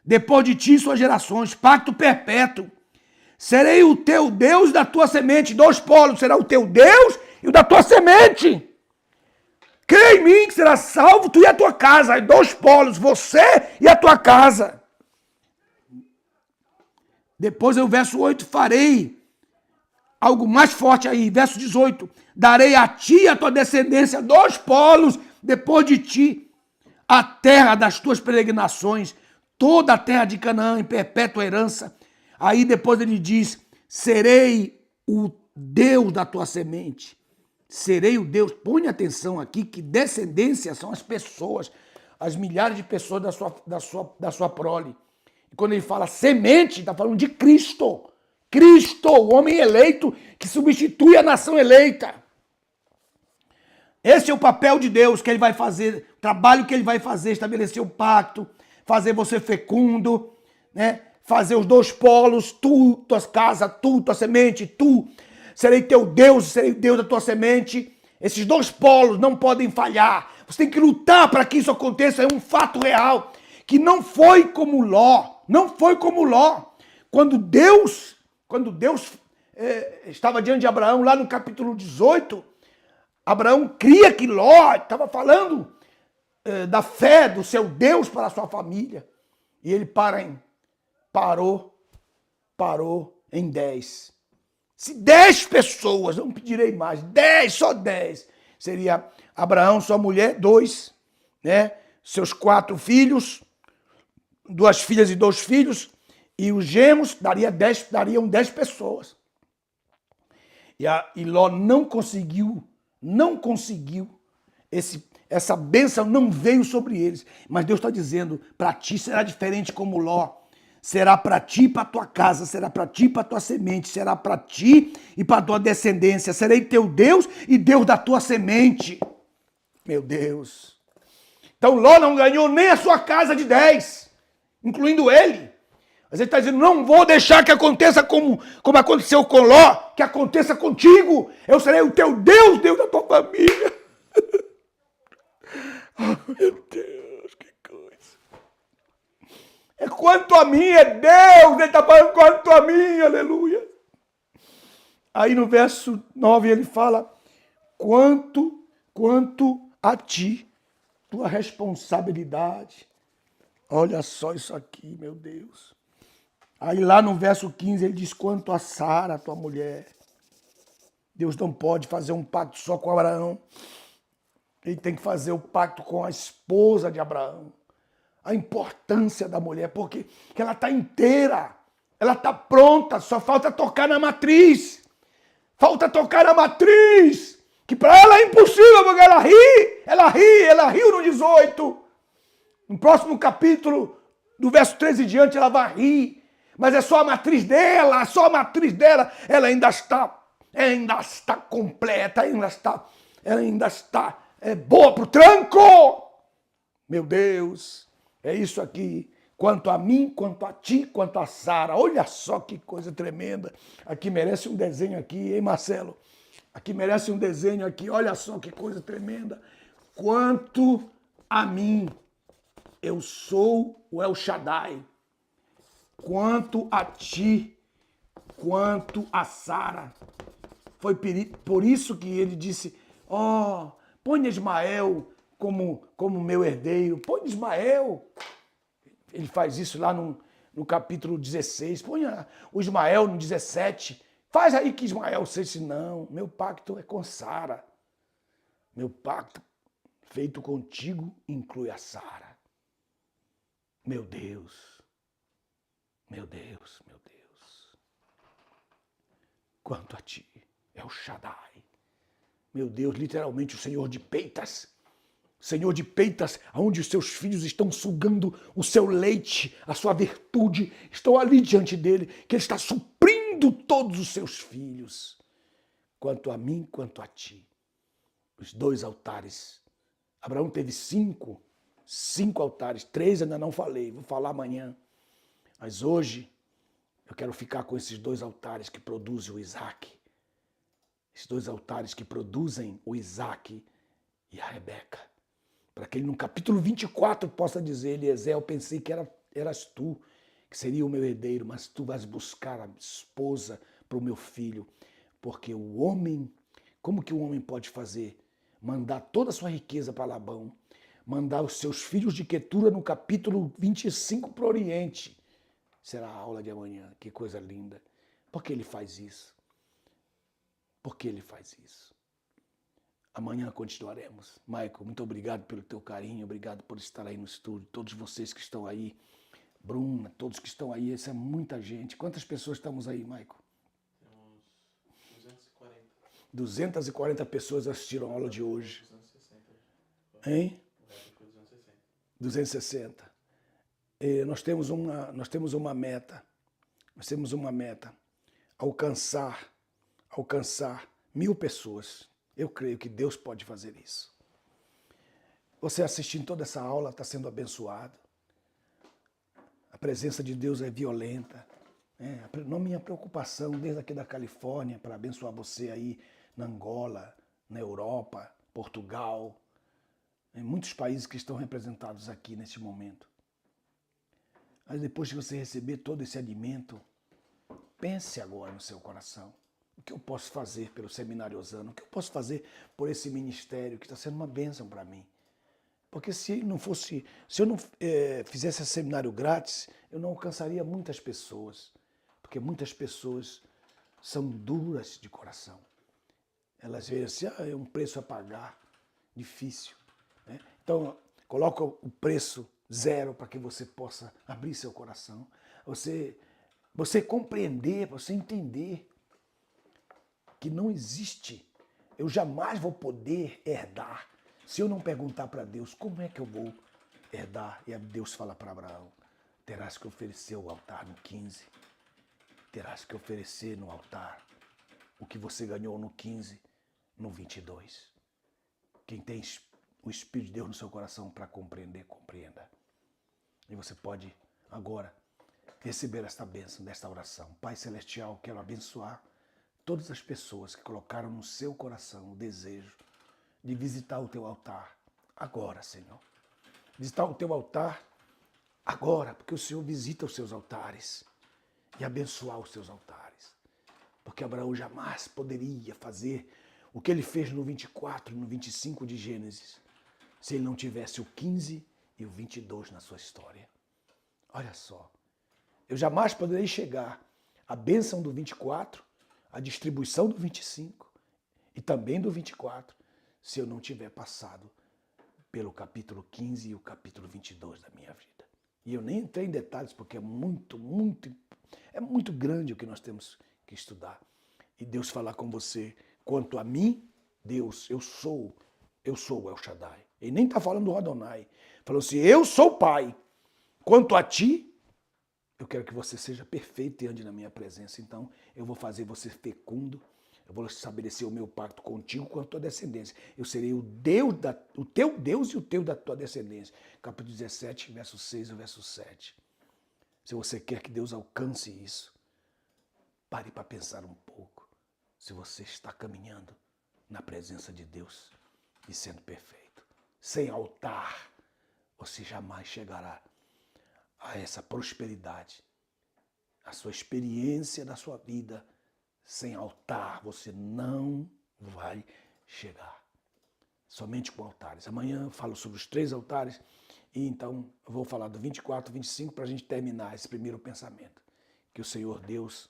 Depois de ti, suas gerações, pacto perpétuo. Serei o teu Deus da tua semente. 2 polos, será o teu Deus e o da tua semente. Crê em mim que será salvo tu e a tua casa. 2 polos, você e a tua casa. Depois o verso 8, farei algo mais forte aí. Verso 18, darei a ti e a tua descendência 2 polos depois de ti, a terra das tuas peregrinações, toda a terra de Canaã em perpétua herança. Aí depois ele diz, serei o Deus da tua semente. Serei o Deus. Põe atenção aqui que descendência são as pessoas, as milhares de pessoas da sua prole. E quando ele fala semente, está falando de Cristo. Cristo, o homem eleito que substitui a nação eleita. Esse é o papel de Deus que ele vai fazer, o trabalho que ele vai fazer, estabelecer o pacto, fazer você fecundo, né? Fazer os 2 polos, tu, tuas casas, tu, tua semente, tu. Serei teu Deus, serei o Deus da tua semente. Esses 2 polos não podem falhar. Você tem que lutar para que isso aconteça. É um fato real, que não foi como Ló. Não foi como Ló. Quando Deus estava diante de Abraão, lá no capítulo 18, Abraão cria que Ló estava falando da fé do seu Deus para a sua família. E ele parou em 10. Se 10 pessoas, não pedirei mais, 10, só 10, seria Abraão, sua mulher, 2, né? Seus 4 filhos, 2 filhas e 2 filhos, e os gêmeos dariam 10 pessoas. E Ló não conseguiu, essa bênção não veio sobre eles. Mas Deus está dizendo, para ti será diferente como Ló. Será para ti e para tua casa, será para ti e para tua semente, será para ti e para tua descendência. Serei teu Deus e Deus da tua semente. Meu Deus. Então Ló não ganhou nem a sua casa de 10, incluindo ele. Mas ele está dizendo, não vou deixar que aconteça como aconteceu com Ló, que aconteça contigo. Eu serei o teu Deus, Deus da tua família. Oh, meu Deus, que coisa. É quanto a mim, é Deus, ele está falando quanto a mim, aleluia. Aí no verso 9 ele fala, quanto a ti, tua responsabilidade. Olha só isso aqui, meu Deus. Aí lá no verso 15 ele diz, quanto a Sara, tua mulher. Deus não pode fazer um pacto só com Abraão. Ele tem que fazer o pacto com a esposa de Abraão. A importância da mulher, porque ela está inteira. Ela está pronta, só falta tocar na matriz. Falta tocar na matriz. Que para ela é impossível, porque ela riu no 18. No próximo capítulo, do verso 13 em diante, ela vai rir. Mas é só a matriz dela, ela ainda está completa, ela ainda está boa pro tranco. Meu Deus, é isso aqui. Quanto a mim, quanto a ti, quanto a Sara. Olha só que coisa tremenda. Aqui merece um desenho aqui, hein, Marcelo? Aqui merece um desenho aqui. Olha só que coisa tremenda. Quanto a mim, eu sou o El Shaddai. Quanto a ti, quanto a Sara. Foi por isso que ele disse, põe Ismael como meu herdeiro. Põe Ismael. Ele faz isso lá no capítulo 16. Põe o Ismael no 17. Faz aí que Ismael seja, não, meu pacto é com Sara. Meu pacto feito contigo inclui a Sara. Meu Deus, meu Deus, meu Deus. Quanto a ti, é o Shaddai. Meu Deus, literalmente o Senhor de peitas. Senhor de peitas, onde os seus filhos estão sugando o seu leite, a sua virtude, estão ali diante dele, que ele está suprindo todos os seus filhos. Quanto a mim, quanto a ti. Os 2 altares. Abraão teve 5 altares, 3 ainda não falei, vou falar amanhã. Mas hoje eu quero ficar com esses 2 altares que produzem o Isaac. Esses 2 altares que produzem o Isaac e a Rebeca. Para que ele no capítulo 24 possa dizer, Eliezer, eu pensei que eras tu, que seria o meu herdeiro, mas tu vais buscar a esposa para o meu filho. Porque o homem, como que o homem pode fazer? Mandar toda a sua riqueza para Labão, mandar os seus filhos de Quetura no capítulo 25 para o Oriente. Será a aula de amanhã, que coisa linda. Por que ele faz isso? Por que ele faz isso? Amanhã continuaremos. Michael, muito obrigado pelo teu carinho, obrigado por estar aí no estúdio, todos vocês que estão aí, Bruna, todos que estão aí, essa é muita gente. Quantas pessoas estamos aí, Michael? Temos 240. 240 pessoas assistiram a aula de hoje. 260. Hein? O recorde foi 260. 260. Nós temos uma meta. Nós temos uma meta. Alcançar 1000 pessoas. Eu creio que Deus pode fazer isso. Você assistindo toda essa aula está sendo abençoado. A presença de Deus é violenta. Não minha preocupação desde aqui da Califórnia para abençoar você aí na Angola, na Europa, Portugal, em muitos países que estão representados aqui neste momento. Mas depois que você receber todo esse alimento, pense agora no seu coração. O que eu posso fazer pelo Seminário Osana? O que eu posso fazer por esse ministério que está sendo uma bênção para mim? Porque se eu não fizesse esse seminário grátis, eu não alcançaria muitas pessoas. Porque muitas pessoas são duras de coração. Elas veem assim, é um preço a pagar, difícil. Né? Então, coloca o preço 0 para que você possa abrir seu coração. Você compreender, você entender que não existe, eu jamais vou poder herdar se eu não perguntar para Deus como é que eu vou herdar. E Deus fala para Abraão, terás que oferecer o altar no 15, terás que oferecer no altar o que você ganhou no 15, no 22. Quem tem o Espírito de Deus no seu coração para compreender, compreenda. E você pode agora receber esta bênção desta oração. Pai Celestial, quero abençoar todas as pessoas que colocaram no seu coração o desejo de visitar o teu altar agora, Senhor. Visitar o teu altar agora, porque o Senhor visita os seus altares e abençoar os seus altares. Porque Abraão jamais poderia fazer o que ele fez no 24, no 25 de Gênesis, se ele não tivesse o 15 e o 22 na sua história. Olha só, eu jamais poderei chegar à bênção do 24, a distribuição do 25 e também do 24, se eu não tiver passado pelo capítulo 15 e o capítulo 22 da minha vida. E eu nem entrei em detalhes porque é muito É muito grande o que nós temos que estudar. E Deus falar com você, quanto a mim, Deus, eu sou o El Shaddai. Ele nem está falando do Adonai. Falou assim, eu sou o Pai. Quanto a ti, eu quero que você seja perfeito e ande na minha presença. Então, eu vou fazer você fecundo. Eu vou estabelecer o meu pacto contigo com a tua descendência. Eu serei o teu Deus e o teu da tua descendência. Capítulo 17, verso 6 e verso 7. Se você quer que Deus alcance isso, pare para pensar um pouco. Se você está caminhando na presença de Deus e sendo perfeito. Sem altar, você jamais chegará a essa prosperidade. A sua experiência da sua vida sem altar, você não vai chegar. Somente com altares. Amanhã eu falo sobre os 3 altares e então eu vou falar do 24, 25 para a gente terminar esse primeiro pensamento. Que o Senhor Deus,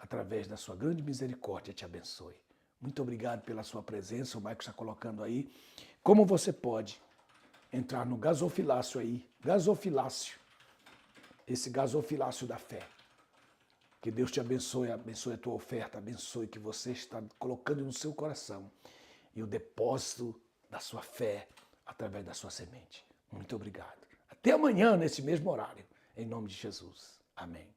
através da sua grande misericórdia, te abençoe. Muito obrigado pela sua presença, o Maico está colocando aí. Como você pode entrar no gasofilácio aí, gasofilácio, esse gasofilácio da fé. Que Deus te abençoe, abençoe a tua oferta, abençoe que você está colocando no seu coração e o depósito da sua fé através da sua semente. Muito obrigado. Até amanhã, nesse mesmo horário, em nome de Jesus. Amém.